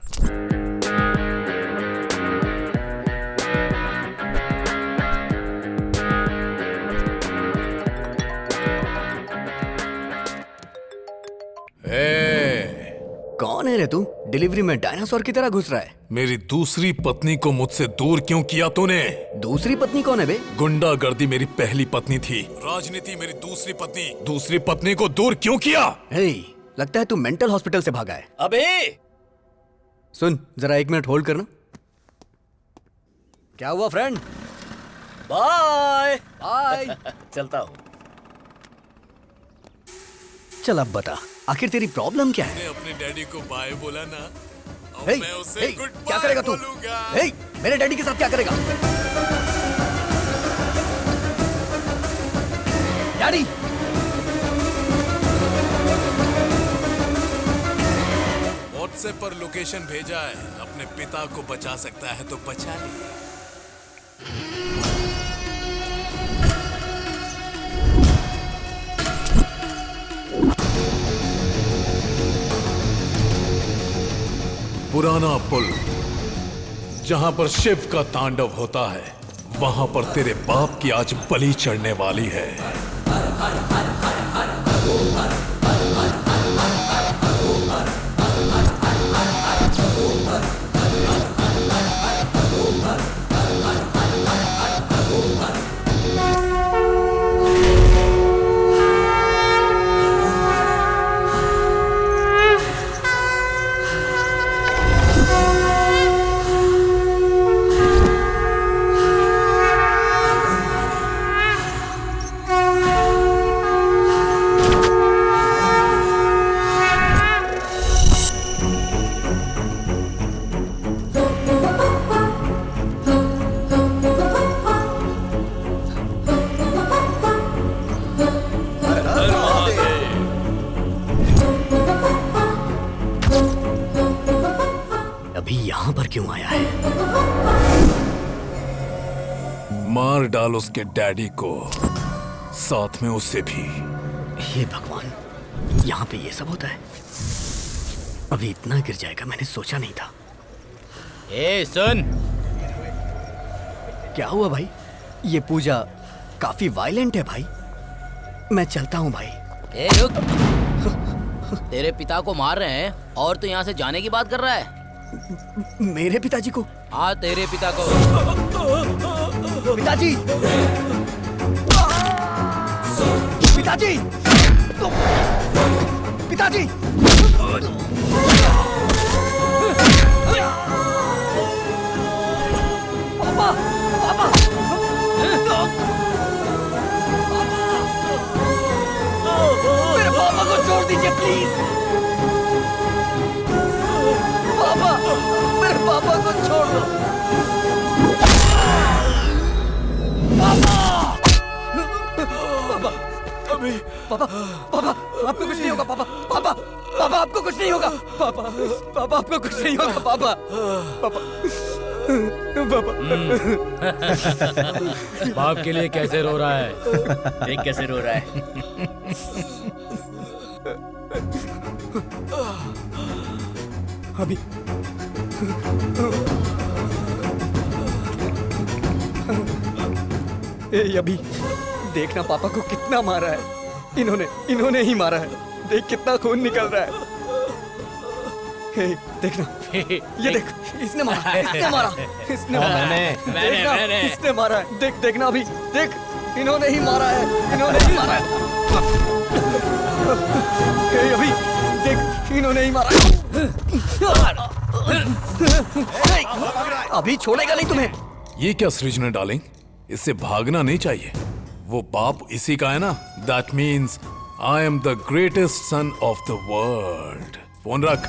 कौन है रे तू? डिलीवरी में डायनासोर की तरह घुस रहा है। मेरी दूसरी पत्नी को मुझसे दूर क्यों किया तूने? दूसरी पत्नी कौन है बे? गुंडागर्दी मेरी पहली पत्नी थी, राजनीति मेरी दूसरी पत्नी। दूसरी पत्नी को दूर क्यों किया? हे, लगता है तू मेंटल हॉस्पिटल से भागा है। अबे सुन, जरा 1 मिनट होल्ड करना। क्या हुआ फ्रेंड? Bye bye. चलता हूँ। चल अब बता, आखिर तेरी प्रॉब्लम क्या है? अपने डैडी को बाय बोला ना, हे, मैं उसे हे, गुड क्या करेगा तू? हे, मेरे डैडी के साथ क्या करेगा? डैडी! व्हाट्सएप पर लोकेशन भेजा है, अपने पिता को बचा सकता है तो बचा ले। पुराना पुल जहां पर शिव का तांडव होता है, वहां पर तेरे बाप की आज बलि चढ़ने वाली है। मार डाल उसके डैडी को, साथ में उसे भी। हे भगवान, यहाँ पे ये सब होता है? अभी इतना गिर जाएगा मैंने सोचा नहीं था। ए सुन, क्या हुआ भाई? ये पूजा काफी वायलेंट है भाई। मैं चलता हूँ भाई। ए रुक, तेरे पिता को मार रहे हैं और तू यहाँ से जाने की बात कर रहा है? मेरे पिताजी को? हाँ, तेरे पिता को। पिताजी! पिताजी! पिताजी! पापा! पापा! मेरे पापा को छोड़ दीजिए प्लीज। पापा, मेरे पापा को छोड़ दो। पापा! पापा! अभी पापा, पापा, आपको कुछ नहीं होगा पापा। पापा, पापा, आपको कुछ नहीं होगा पापा। पापा, आपको कुछ नहीं होगा पापा। पापा, पापा। बाप के लिए कैसे रो रहा है? देख कैसे रो रहा है। अभी ए अभी देखना पापा को कितना मारा है। इन्होंने ही मारा है। देख कितना खून निकल रहा है। हे देखना, ये देख, इसने मारा। इसने मारा। देखना, इसने मारा है। देखना अभी, देख, इन्होंने ही मारा है। हे अभी देख, इन्होंने ही मारा है। अभी छोड़ेगा नहीं तुम्हें। ये क्या सृजना डार्लिंग, इससे भागना नहीं चाहिए। वो बाप इसी का है ना। That means I am the greatest son of the world. Phone रख।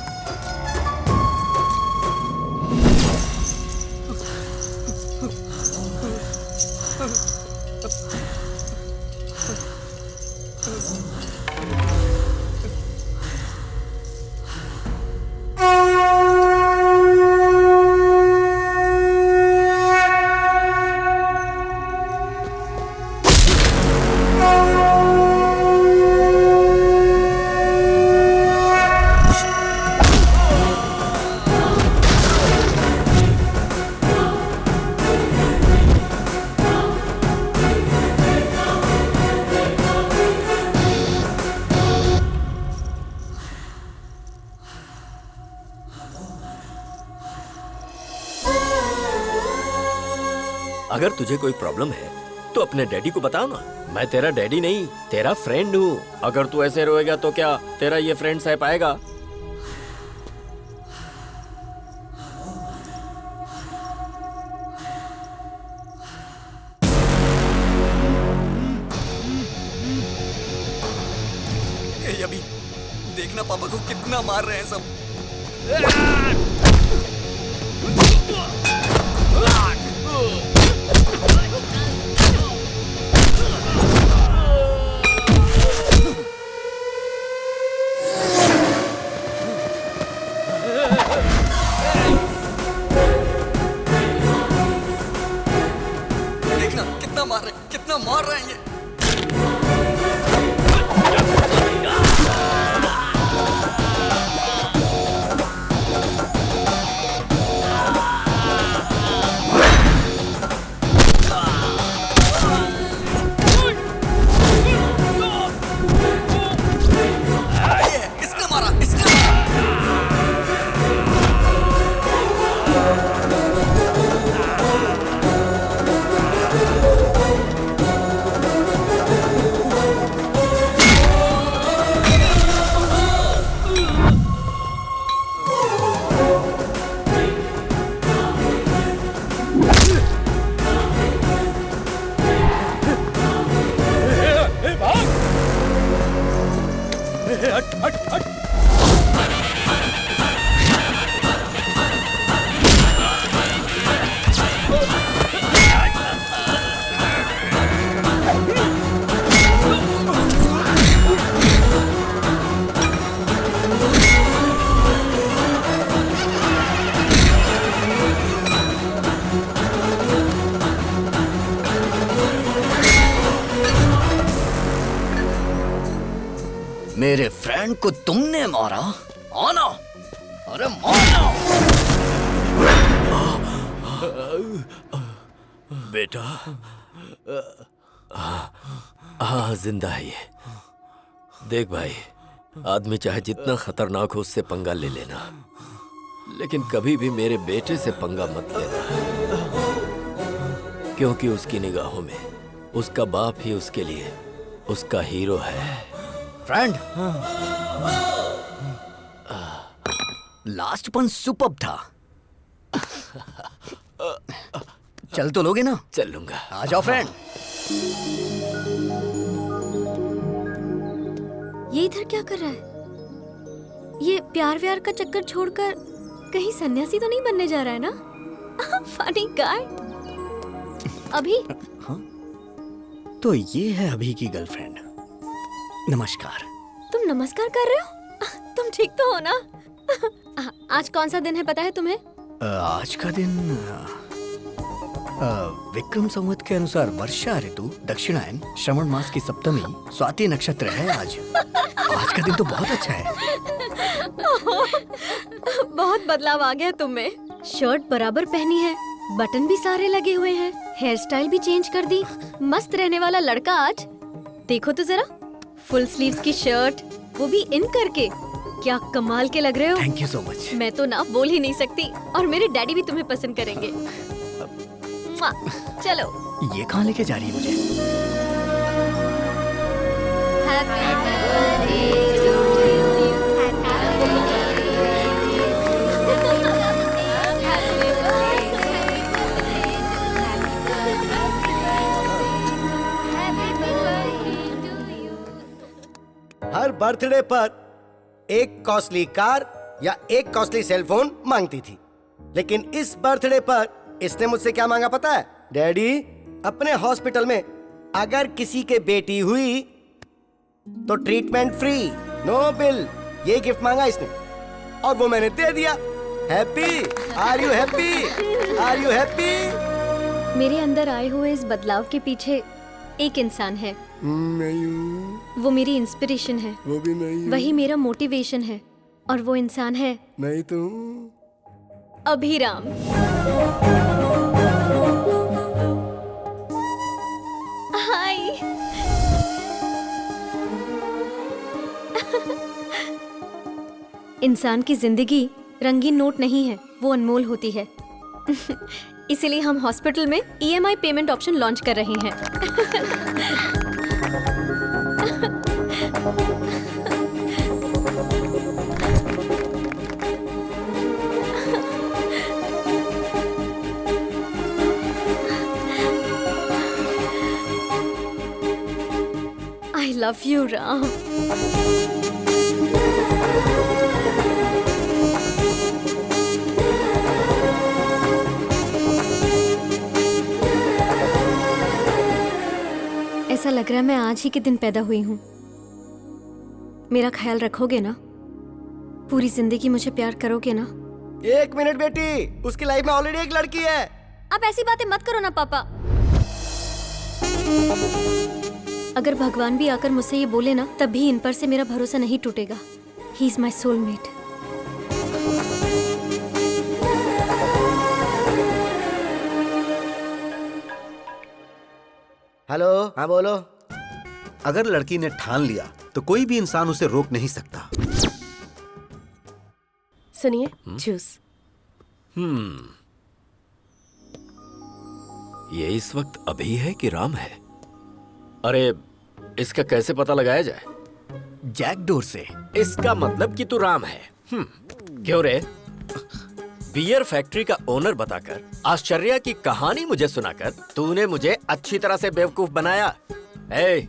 अगर तुझे कोई प्रॉब्लम है तो अपने डैडी को बताओ ना। मैं तेरा डैडी नहीं, तेरा फ्रेंड हूँ। अगर तू ऐसे रोएगा तो क्या तेरा ये फ्रेंड सह पाएगा? अभी देखना पापा को कितना मार रहे हैं सब। देखना कितना मार रहे हैं ये। मेरे फ्रेंड को तुमने मारा? आना, अरे मारना। बेटा, हाँ जिंदा है ये। देख भाई, आदमी चाहे जितना खतरनाक हो उससे पंगा ले लेना, लेकिन कभी भी मेरे बेटे से पंगा मत लेना, क्योंकि उसकी निगाहों में उसका बाप ही उसके लिए उसका हीरो है। फ्रेंड, लास्ट पन सुपर्ब था। चल तो लोगे ना? चल लूंगा। आ जाओ फ्रेंड। ये इधर क्या कर रहा है? ये प्यार व्यार का चक्कर छोड़कर कहीं सन्यासी तो नहीं बनने जा रहा है ना? Funny guy. अभी तो ये है अभी की गर्लफ्रेंड। नमस्कार। तुम नमस्कार कर रहे हो? तुम ठीक तो हो ना? आज कौन सा दिन है पता है तुम्हें? आज का दिन विक्रम संवत के अनुसार वर्षा ऋतु, दक्षिणायन, श्रवण मास की सप्तमी, स्वाति नक्षत्र है आज। आज का दिन तो बहुत अच्छा है। बहुत बदलाव आ गया तुम में। शर्ट बराबर पहनी है, बटन भी सारे लगे हुए हैं, हेयर स्टाइल भी चेंज कर दी। मस्त रहने वाला लड़का आज। देखो तो जरा, फुल स्लीव्स की शर्ट, वो भी इन करके। क्या कमाल के लग रहे हो। Thank you so much. मैं तो ना बोल ही नहीं सकती, और मेरे डैडी भी तुम्हें पसंद करेंगे। चलो। ये कहाँ लेके जा रही है मुझे? हर बर्थडे पर एक कॉस्टली कार या एक कॉस्टली सेलफोन मांगती थी, लेकिन इस बर्थडे पर इसने मुझसे क्या मांगा पता है? डैडी, अपने हॉस्पिटल में अगर किसी के बेटी हुई तो ट्रीटमेंट फ्री, नो बिल। ये गिफ्ट मांगा इसने और वो मैंने दे दिया। Happy? Are you happy? Are you happy? मेरे अंदर आए हुए इस बदलाव के पीछे एक इंसान है। नहीं हूँ। वो मेरी इंस्पिरेशन है। वो भी नहीं हूँ। वही मेरा मोटिवेशन है, और वो इंसान है नहीं तो अभिराम। हाय। इंसान की जिंदगी रंगीन नोट नहीं है, वो अनमोल होती है। इसीलिए हम हॉस्पिटल में EMI पेमेंट ऑप्शन लॉन्च कर रहे हैं। I love you, Ram. ऐसा लग रहा है मैं आज ही के दिन पैदा हुई हूँ। मेरा ख्याल रखोगे ना? पूरी जिंदगी मुझे प्यार करोगे ना? एक मिनट बेटी, उसकी लाइफ में ऑलरेडी एक लड़की है। आप ऐसी बातें मत करो ना पापा। अगर भगवान भी आकर मुझसे ये बोले ना, तब भी इन पर से मेरा भरोसा नहीं टूटेगा। He is my soulmate. Hello, हाँ बोलो। अगर लड़की ने ठान लिया तो कोई भी इंसान उसे रोक नहीं सकता। सुनिए, जूस। ये इस वक्त अभी है कि राम है? अरे, इसका कैसे पता लगाया जाए? जैकडोर से। इसका मतलब कि तू राम है। क्यों रे? बियर फैक्ट्री का ओनर बताकर, आश्चर्य की कहानी मुझे सुनाकर तूने मुझे अच्छी तरह से बेवकूफ बनाया। ए,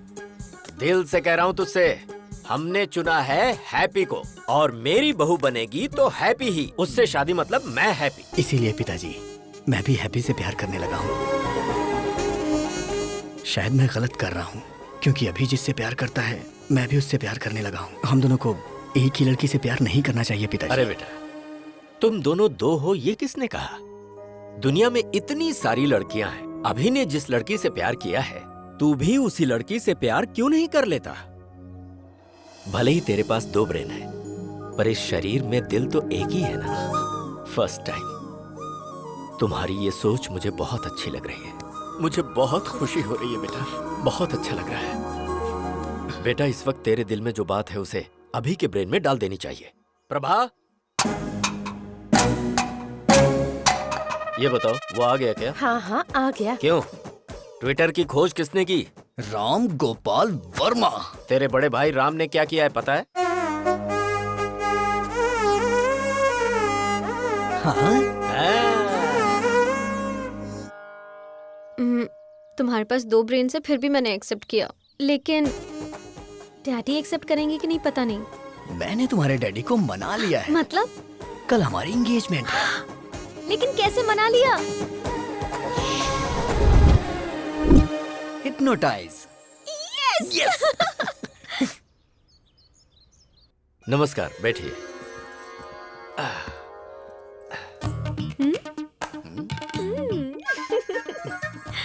दिल से कह रहा हूँ तुझसे, हमने चुना है हैप्पी को, और मेरी बहू बनेगी तो हैप्पी ही। उससे शादी मतलब मैं हैप्पी। इसीलिए पिताजी, मैं भी हैप्पी से प्यार करने लगा हूँ। शायद मैं गलत कर रहा हूँ, क्योंकि अभी जिससे प्यार करता है मैं भी उससे प्यार करने लगा हूँ। हम दोनों को एक ही लड़की से प्यार नहीं करना चाहिए पिताजी। अरे बेटा, तुम दोनों दो हो ये किसने कहा? दुनिया में इतनी सारी लड़कियां हैं। अभी ने जिस लड़की से प्यार किया है, तू भी उसी लड़की से प्यार क्यों नहीं कर लेता? भले ही तेरे पास 2 ब्रेन है, पर इस शरीर में दिल तो एक ही है ना। फर्स्ट टाइम तुम्हारी ये सोच मुझे बहुत अच्छी लग रही है। मुझे बहुत खुशी हो रही है बेटा, बहुत अच्छा लग रहा है। बेटा, इस वक्त तेरे दिल में जो बात है उसे अभी के ब्रेन में डाल देनी चाहिए। प्रभा, ये बताओ, वो आ गया क्या? हाँ हाँ, आ गया। क्यों? ट्विटर की खोज किसने की? राम गोपाल वर्मा। तेरे बड़े भाई राम ने क्या किया है पता है? तुम्हारे पास 2 ब्रेन से फिर भी मैंने एक्सेप्ट किया, लेकिन डैडी एक्सेप्ट करेंगे कि नहीं पता नहीं। मैंने तुम्हारे डैडी को मना लिया है। मतलब? कल हमारी एंगेजमेंट है। लेकिन कैसे मना लिया? हिप्नोटाइज। यस। नमस्कार, बैठिए।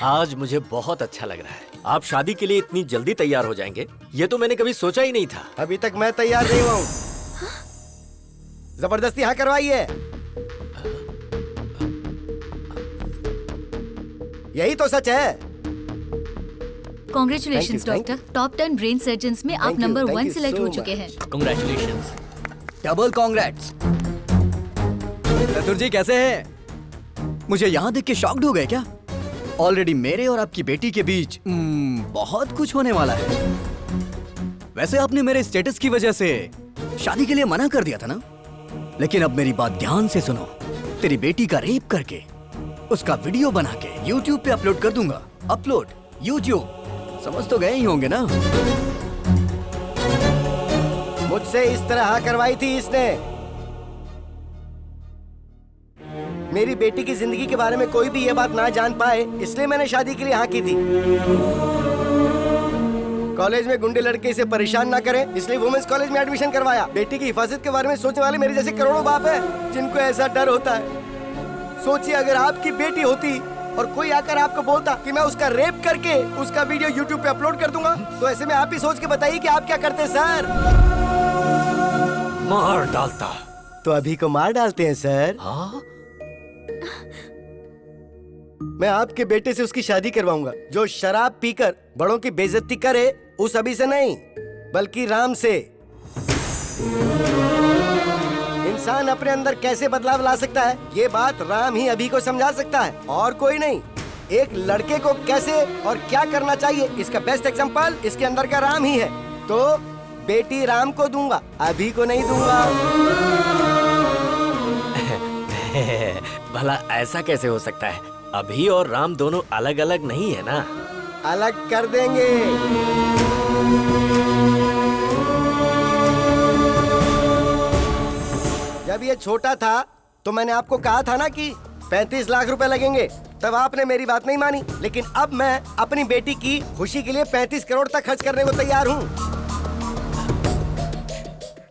आज मुझे बहुत अच्छा लग रहा है। आप शादी के लिए इतनी जल्दी तैयार हो जाएंगे, ये तो मैंने कभी सोचा ही नहीं था। अभी तक मैं तैयार नहीं हुआ हूँ। जबरदस्ती हाँ करवाइए। यही तो सच है। Congratulation doctor, top 10 brain surgeons में आप नंबर 1 सिलेक्ट हो चुके हैं। Congratulations, double congrats. ससुर जी कैसे हैं? मुझे यहाँ देख के शॉक्ड हो गए क्या? ऑलरेडी मेरे और आपकी बेटी के बीच बहुत कुछ होने वाला है। वैसे आपने मेरे स्टेटस की वजह से शादी के लिए मना कर दिया था ना, लेकिन अब मेरी बात ध्यान से सुनो। तेरी बेटी का रेप करके उसका वीडियो बना के YouTube पे अपलोड कर दूंगा। अपलोड YouTube, समझ तो गए ही होंगे ना? मुझसे इस तरह हाँ करवाई थी इसने। मेरी बेटी की जिंदगी के बारे में कोई भी ये बात ना जान पाए, इसलिए मैंने शादी के लिए हाँ की थी। कॉलेज में गुंडे लड़के इसे परेशान ना करें, इसलिए वुमेन्स कॉलेज में एडमिशन करवाया। बेटी की हिफाजत के बारे में सोचने वाले मेरे जैसे करोड़ों बाप हैं जिनको ऐसा डर होता है। सोचिए अगर आपकी बेटी होती और कोई आकर आपको बोलता कि मैं उसका रेप करके उसका वीडियो YouTube पे अपलोड कर दूंगा, तो ऐसे में आप ही सोच के बताइए कि आप क्या करते सर? मार डालता। तो अभी को मार डालते हैं सर? हाँ? मैं आपके बेटे से उसकी शादी करवाऊंगा जो शराब पीकर बड़ों की बेइज्जती करे, उस अभी से नहीं बल्कि राम से। इंसान अपने अंदर कैसे बदलाव ला सकता है, ये बात राम ही अभी को समझा सकता है और कोई नहीं। एक लड़के को कैसे और क्या करना चाहिए, इसका बेस्ट एग्जांपल इसके अंदर का राम ही है। तो बेटी राम को दूंगा, अभी को नहीं दूंगा। भला ऐसा कैसे हो सकता है? अभी और राम दोनों अलग अलग नहीं है ना? अलग कर देंगे। जब ये छोटा था तो मैंने आपको कहा था ना कि 35 लाख रुपए लगेंगे, तब आपने मेरी बात नहीं मानी। लेकिन अब मैं अपनी बेटी की खुशी के लिए 35 करोड़ तक खर्च करने को तैयार हूँ।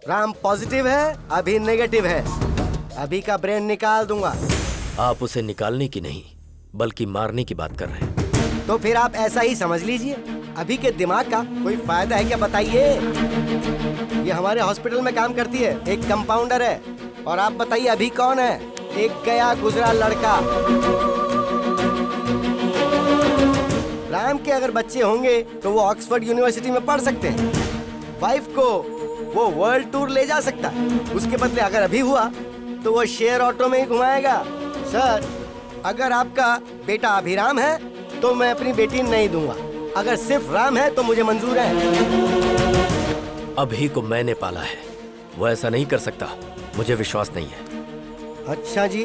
राम पॉजिटिव है, अभी नेगेटिव है। अभी का ब्रेन निकाल दूंगा। आप उसे निकालने की नहीं बल्कि मारने की बात कर रहे हैं। तो फिर आप ऐसा ही समझ लीजिए। अभी के दिमाग का कोई फायदा है क्या बताइए? ये हमारे हॉस्पिटल में काम करती है, एक कंपाउंडर है। और आप बताइए अभी कौन है? एक गया गुजरा लड़का। राम के अगर बच्चे होंगे तो वो ऑक्सफोर्ड यूनिवर्सिटी में पढ़ सकते हैं। वाइफ को वो वर्ल्ड टूर ले जा सकता है। उसके बदले अगर अभी हुआ तो वो शेयर ऑटो में ही घुमाएगा। सर, अगर आपका बेटा अभिराम है तो मैं अपनी बेटी नहीं दूंगा। अगर सिर्फ राम है तो मुझे मंजूर है। अभी को मैंने पाला है, वो ऐसा नहीं कर सकता। मुझे विश्वास नहीं है। अच्छा जी,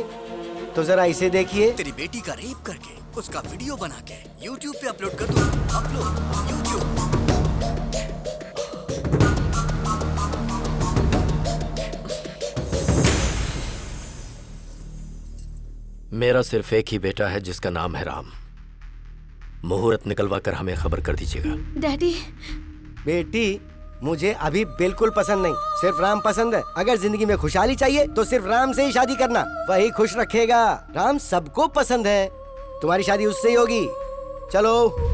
तो जरा इसे देखिए। तेरी बेटी का रेप करके उसका वीडियो बना के YouTube पे अपलोड कर दूंगा। Upload YouTube। मेरा सिर्फ एक ही बेटा है जिसका नाम है राम। मुहूर्त निकलवा कर हमें खबर कर दीजिएगा। डैडी। बेटी मुझे अभी बिल्कुल पसंद नहीं, सिर्फ राम पसंद है। अगर जिंदगी में खुशहाली चाहिए तो सिर्फ राम से ही शादी करना, वही खुश रखेगा। राम सबको पसंद है, तुम्हारी शादी उससे ही होगी। चलो।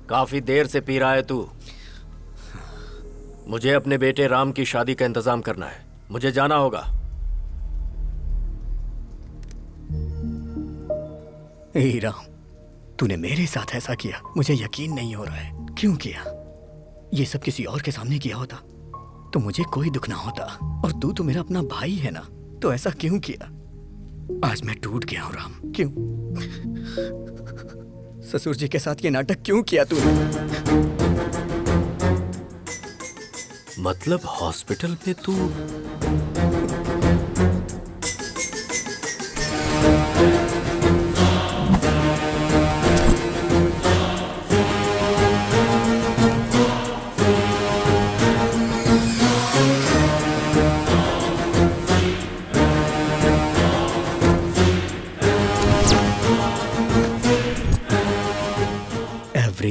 काफी देर से पी रहा है तू। मुझे अपने बेटे राम की शादी का इंतजाम करना है। मुझे जाना होगा। हे राम, तूने मेरे साथ ऐसा किया, मुझे यकीन नहीं हो रहा है। क्यों किया? ये सब किसी और के सामने किया होता तो मुझे कोई दुख ना होता। और तू तो मेरा अपना भाई है ना, तो ऐसा क्यों किया? आज मैं टूट गया हूं राम। क्यों? ससुर जी के साथ ये नाटक क्यों किया तूने? मतलब हॉस्पिटल में तू?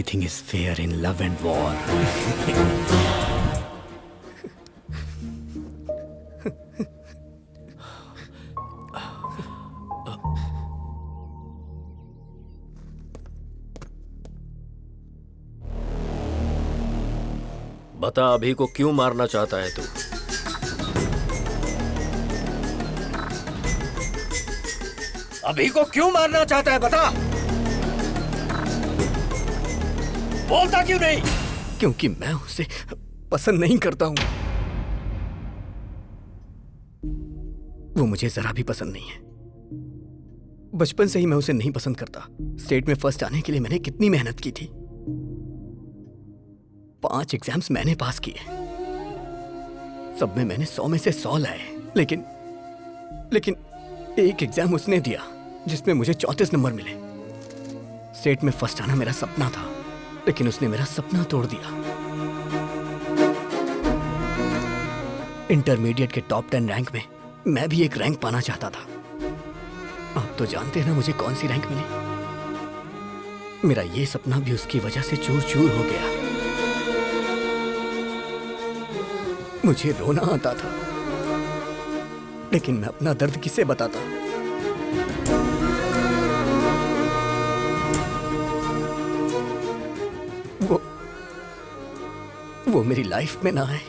Everything is fair in love and war. बता अभी को क्यों मारना चाहता है तू? अभी को क्यों मारना चाहता है बता। बोलता क्यों नहीं? क्योंकि मैं उसे पसंद नहीं करता हूं। वो मुझे जरा भी पसंद नहीं है। बचपन से ही मैं उसे नहीं पसंद करता। स्टेट में फर्स्ट आने के लिए मैंने कितनी मेहनत की थी। 5 एग्जाम्स मैंने पास किए, सब में मैंने 100 में से 100 लाए, लेकिन एक एग्जाम उसने दिया जिसमें मुझे 34 नंबर मिले। स्टेट में फर्स्ट आना मेरा सपना था, लेकिन उसने मेरा सपना तोड़ दिया। इंटरमीडिएट के टॉप 10 रैंक में मैं भी एक रैंक पाना चाहता था। आप तो जानते हैं ना मुझे कौन सी रैंक मिली। मेरा ये सपना भी उसकी वजह से चूर चूर हो गया। मुझे रोना आता था, लेकिन मैं अपना दर्द किसे बताता। वो मेरी लाइफ में ना आए,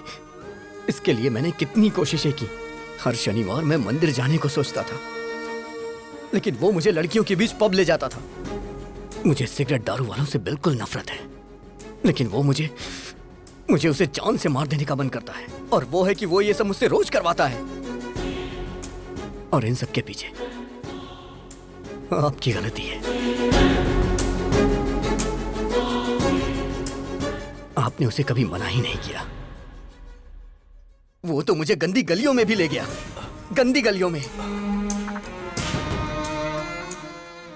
इसके लिए मैंने कितनी कोशिशें की। हर शनिवार मैं मंदिर जाने को सोचता था, लेकिन वो मुझे लड़कियों के बीच पब ले जाता था। मुझे सिगरेट दारू वालों से बिल्कुल नफरत है, लेकिन वो मुझे उसे जान से मार देने का मन करता है। और वो है कि वो ये सब मुझसे रोज करवाता है। और इन सब के पीछे आपकी गलती है। आपने उसे कभी मना ही नहीं किया। वो तो मुझे गंदी गलियों में भी ले गया, गंदी गलियों में।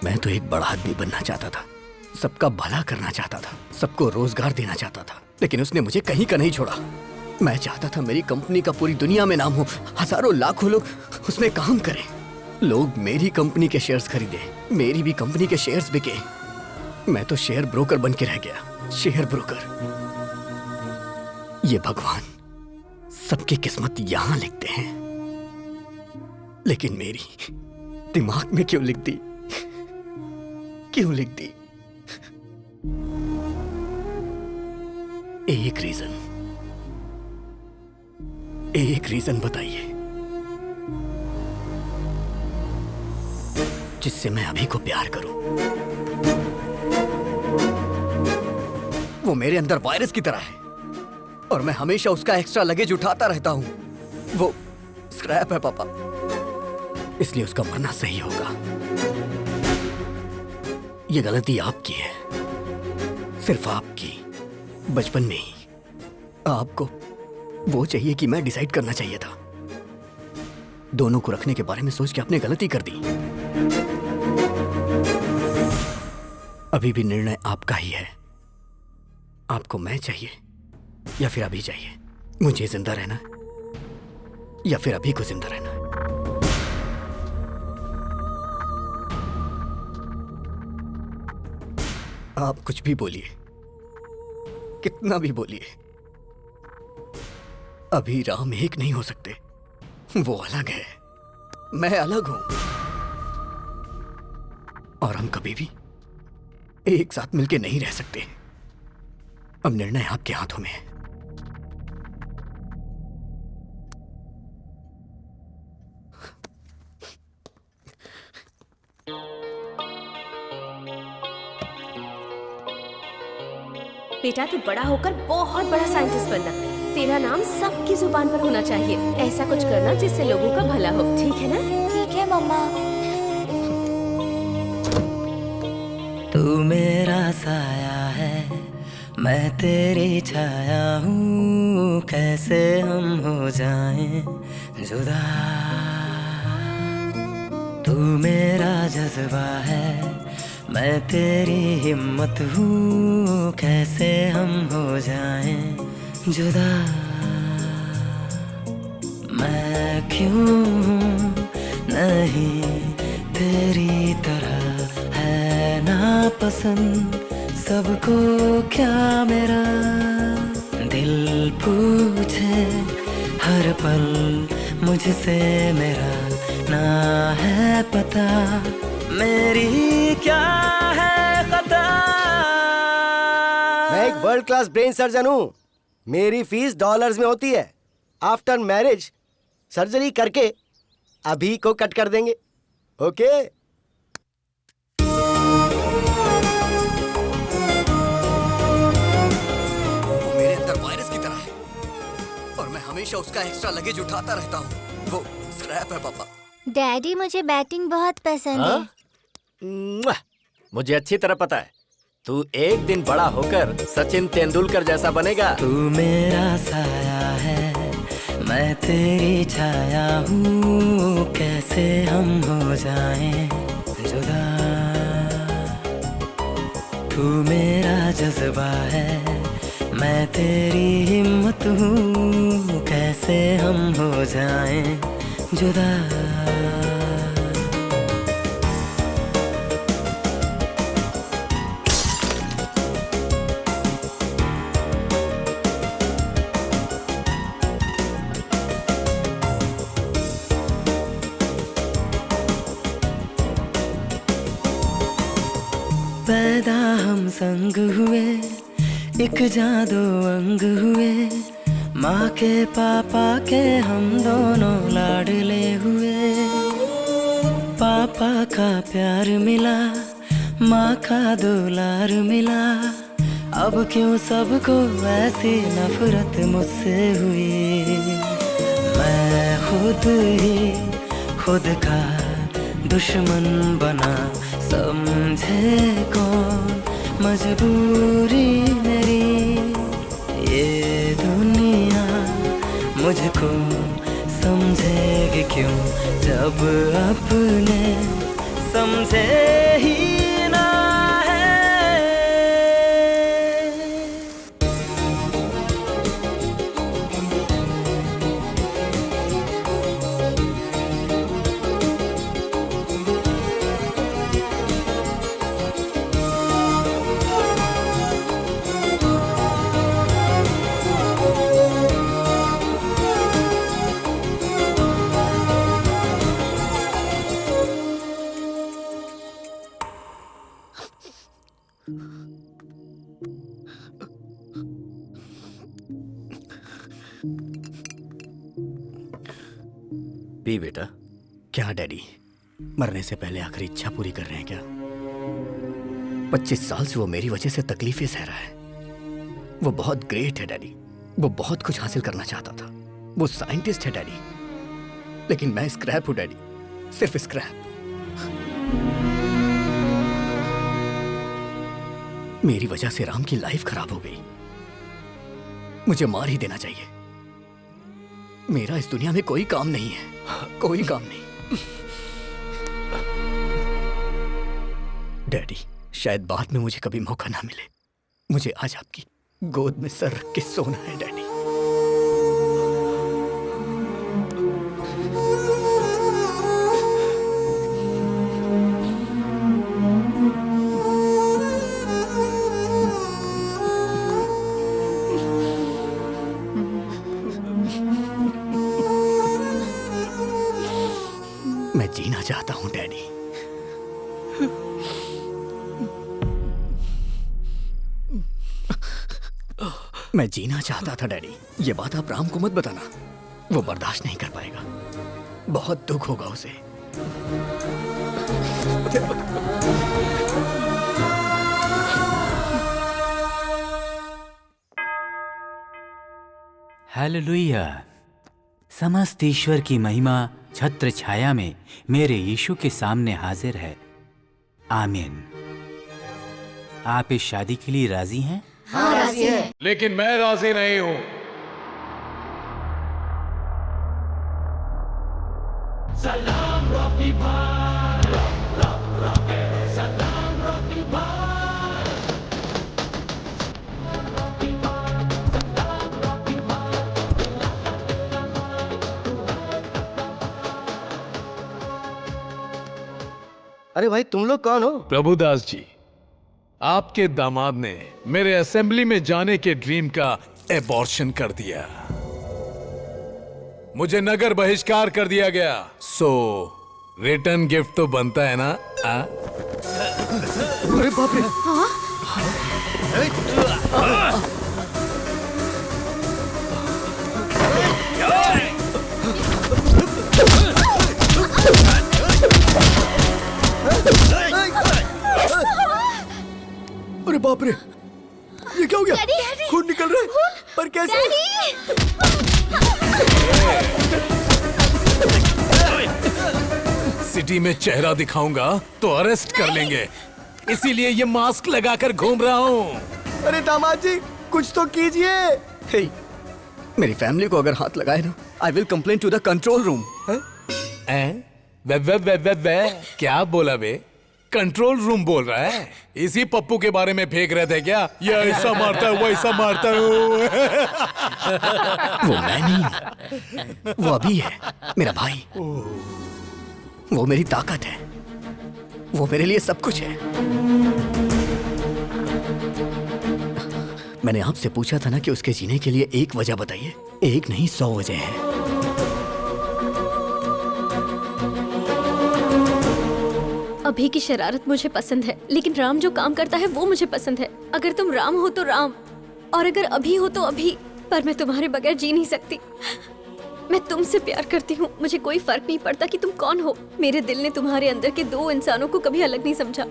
मैं तो एक बड़ा आदमी बनना चाहता था, सबका भला करना चाहता था, सबको रोजगार देना चाहता था, लेकिन उसने मुझे कहीं का नहीं छोड़ा। मैं चाहता था मेरी कंपनी का पूरी दुनिया में नाम हो, हजारों लाखों लोग उसमें काम करें, लोग मेरी कंपनी के शेयर्स खरीदे, मेरी भी कंपनी के शेयर्स बिके। मैं तो शेयर ब्रोकर बन के रह गया, शेयर ब्रोकर। ये भगवान सबकी किस्मत यहां लिखते हैं, लेकिन मेरी दिमाग में क्यों लिख दी, क्यों लिख दी? एक रीजन बताइए जिससे मैं अभी को प्यार करूं। वो मेरे अंदर वायरस की तरह है और मैं हमेशा उसका एक्स्ट्रा लगेज उठाता रहता हूं। वो स्क्रैप है पापा, इसलिए उसका मरना सही होगा। ये गलती आपकी है, सिर्फ आपकी। बचपन में ही आपको वो चाहिए कि मैं डिसाइड करना चाहिए था। दोनों को रखने के बारे में सोच के आपने गलती कर दी। अभी भी निर्णय आपका ही है। आपको मैं चाहिए या फिर अभी चाहिए? मुझे जिंदा रहना या फिर अभी को जिंदा रहना? आप कुछ भी बोलिए, कितना भी बोलिए, अभी राम एक नहीं हो सकते। वो अलग है, मैं अलग हूं, और हम कभी भी एक साथ मिलके नहीं रह सकते। अब निर्णय आपके हाथों में है। बेटा तू बड़ा होकर बहुत बड़ा साइंटिस्ट बनना। तेरा नाम सबकी जुबान पर होना चाहिए। ऐसा कुछ करना जिससे लोगों का भला हो, ठीक है ना? ठीक है मम्मा। तू मेरा साया है, मैं तेरी छाया हूँ, कैसे हम हो जाएं जुदा। तू मेरा जज्बा है, मैं तेरी हिम्मत हूँ, कैसे हम हो जाएं जुदा। मैं क्यों नहीं तेरी तरह है ना पसंद, सबको क्या मेरा दिल पूछे हर पल मुझसे मेरा ना है पता मेरी क्या है खता। मैं एक वर्ल्ड क्लास ब्रेन सर्जन हूँ। मेरी फीस डॉलर्स में होती है। आफ्टर मैरिज सर्जरी करके अभी को कट कर देंगे। ओके? वो मेरे अंदर वायरस की तरह है और मैं हमेशा उसका एक्स्ट्रा लगेज उठाता रहता हूँ। वो स्क्रैप है पापा। डैडी मुझे बैटिंग बहुत पसंद है। मुझे अच्छी तरह पता है तू एक दिन बड़ा होकर सचिन तेंदुलकर जैसा बनेगा। तू मेरा साया है मैं तेरी छाया हूँ कैसे हम हो जाएं जुदा। तू मेरा जज्बा है मैं तेरी हिम्मत हूँ कैसे हम हो जाएं जुदा। पैदा हम संग हुए एक जादू अंग हुए माँ के पापा के हम दोनों लाडले हुए। पापा का प्यार मिला माँ का दुलार मिला अब क्यों सबको ऐसी नफरत मुझसे हुई। मैं खुद ही खुद का दुश्मन बना समझे कौन मजबूरी मेरी। ये दुनिया मुझको समझेगी क्यों जब अपने समझे ही ना है। पी बेटा। क्या डैडी मरने से पहले आखिरी इच्छा पूरी कर रहे हैं क्या? 25 साल से वो मेरी वजह से तकलीफें सह रहा है। वो बहुत ग्रेट है डैडी। वो बहुत कुछ हासिल करना चाहता था। वो साइंटिस्ट है डैडी। लेकिन मैं स्क्रैप हूं डैडी, सिर्फ स्क्रैप। मेरी वजह से राम की लाइफ खराब हो गई। मुझे मार ही देना चाहिए। मेरा इस दुनिया में कोई काम नहीं है, कोई काम नहीं। डैडी शायद बाद में मुझे कभी मौका ना मिले। मुझे आज आपकी गोद में सर रख के सोना है डैडी। मैं जीना चाहता हूं डैडी। मैं जीना चाहता था डैडी। ये बात आप राम को मत बताना, वो बर्दाश्त नहीं कर पाएगा। बहुत दुख होगा उसे। हालेलुया। समस्त ईश्वर की महिमा छत्र छाया में मेरे यीशु के सामने हाजिर है। आमीन। आप इस शादी के लिए राजी हैं? हाँ, राजी हैं। लेकिन मैं राजी नहीं हूं। सलाम रॉकी भाई, सलाम रॉकी भाई। अरे भाई तुम लोग कौन हो? प्रभुदास जी, आपके दामाद ने मेरे असेंबली में जाने के ड्रीम का एबॉर्शन कर दिया। मुझे नगर बहिष्कार कर दिया गया। सो रिटर्न गिफ्ट तो बनता है ना? अरे बाप रे! अरे बाप रे! ये क्या हो गया? खून निकल रहा है। पर कैसे? सिटी में चेहरा दिखाऊंगा तो अरेस्ट कर लेंगे, इसीलिए ये मास्क लगाकर घूम रहा हूँ। अरे दामाद जी, कुछ तो कीजिए। हे, मेरी फैमिली को अगर हाथ लगाए ना, I will complain to the control room. वे क्या बोला बे? कंट्रोल रूम बोल रहा है? इसी पप्पू के बारे में फेंक रहे थे क्या? ये ऐसा मारता है, वैसा मारता है। वो मैं नहीं, वो अभी है, मेरा भाई। वो मेरी ताकत है, वो मेरे लिए सब कुछ है। मैंने आपसे पूछा था ना कि उसके जीने के लिए एक वजह बताइए। एक नहीं, 100 वजह है। अभी की शरारत मुझे पसंद है, लेकिन राम जो काम करता है वो मुझे पसंद है। अगर तुम राम हो तो राम, और अगर अभी हो तो अभी। पर मैं तुम्हारे बगैर जी नहीं सकती। मैं तुमसे प्यार करती हूँ, मुझे कोई फर्क नहीं पड़ता कि तुम कौन हो। मेरे दिल ने तुम्हारे अंदर के दो इंसानों को कभी अलग नहीं समझा।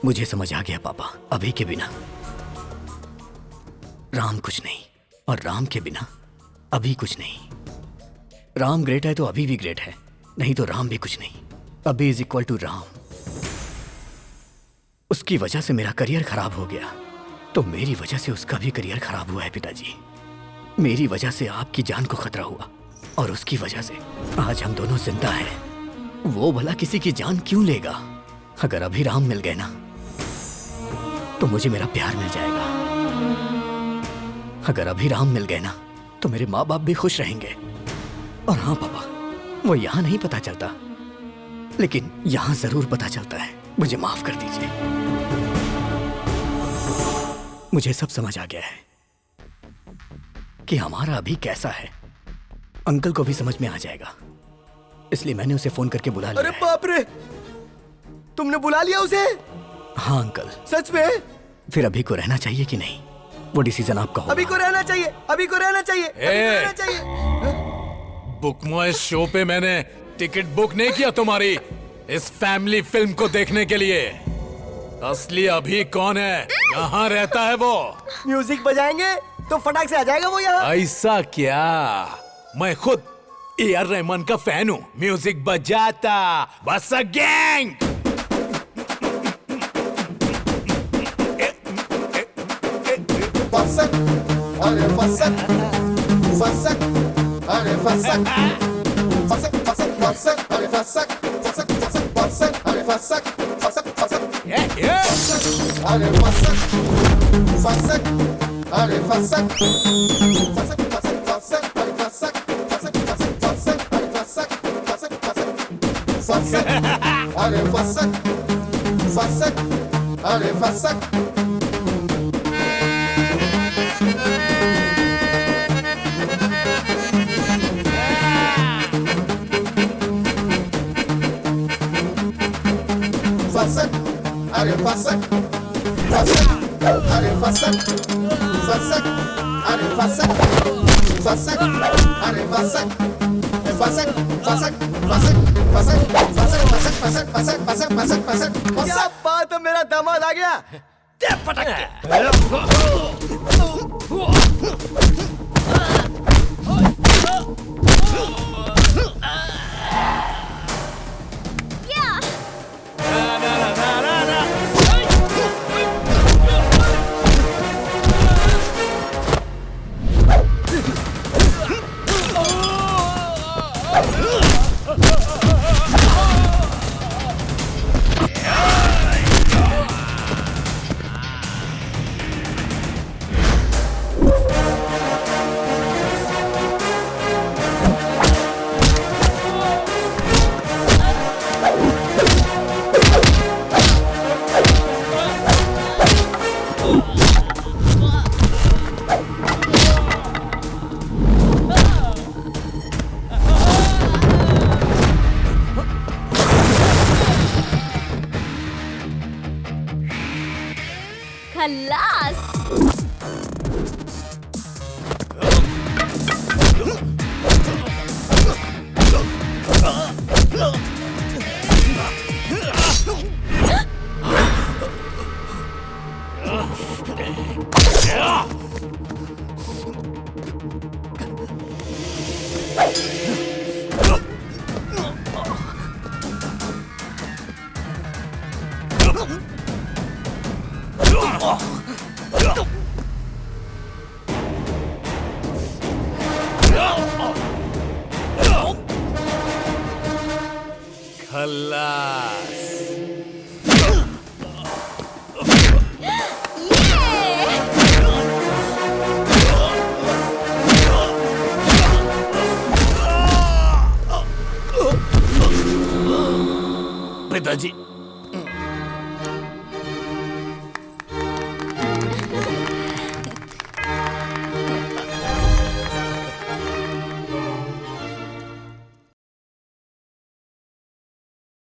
मुझे समझ आ गया पापा, अभी के बिना राम कुछ नहीं, और राम के बिना अभी कुछ नहीं। राम ग्रेट है तो अभी भी ग्रेट है, नहीं तो राम भी कुछ नहीं। अभी इज इक्वल टू राम। उसकी वजह से मेरा करियर खराब हो गया, तो मेरी वजह से उसका भी करियर खराब हुआ है पिताजी। मेरी वजह से आपकी जान को खतरा हुआ, और उसकी वजह से आज हम दोनों जिंदा हैं। वो भला किसी की जान क्यों लेगा? अगर अभी राम मिल गए ना, तो मुझे मेरा प्यार मिल जाएगा। अगर अभी राम मिल गए ना, तो मेरे माँ बाप भी खुश रहेंगे। और हाँ पापा, वो यहाँ नहीं पता चलता, लेकिन यहाँ जरूर पता चलता है। मुझे माफ कर दीजिए। मुझे सब समझ आ गया है कि हमारा अभी कैसा है। अंकल को भी समझ में आ जाएगा, इसलिए मैंने उसे फोन करके बुला लिया। अरे बाप रे, तुमने बुला लिया उसे? हाँ अंकल। सच में? फिर अभी को रहना चाहिए कि नहीं, वो डिसीजन आपका होगा। अभी को रहना चाहिए, अभी को रहना चाहिए, अभी को रहना चाहिए। बुक माय शो पे मैंने टिकट बुक नहीं किया तुम्हारी इस फैमिली फिल्म को देखने के लिए। असली अभी कौन है? कहाँ रहता है वो? म्यूजिक बजाएंगे तो फटाक से आ जाएगा वो यहाँ। ऐसा क्या? मैं खुद AR रहमान का फैन हूँ। म्यूजिक बजाता बस गैंग। फसक, अरे फसक, फसक, अरे फसक, फसक, फसक, फसक, अरे फसक, फसक, फसक, फसक, अरे फसक, फसक, फसक, अरे फसक, फसक, अरे फसक, फसक, फसक, फसक, अरे फसक, फसक, फसक, फसक, अरे फसक, फसक, फसक, फसक, अरे फसक, फसक, अरे Phasak. Fassak, are fassak, fassak, are fassak, fassak, are fassak, fassak, are fassak, fassak, fassak, fassak, fassak, fassak, fassak, fassak, fassak, fassak, fassak, fassak. क्या बात है, मेरा दामाद आ गया। पटक अल्लाह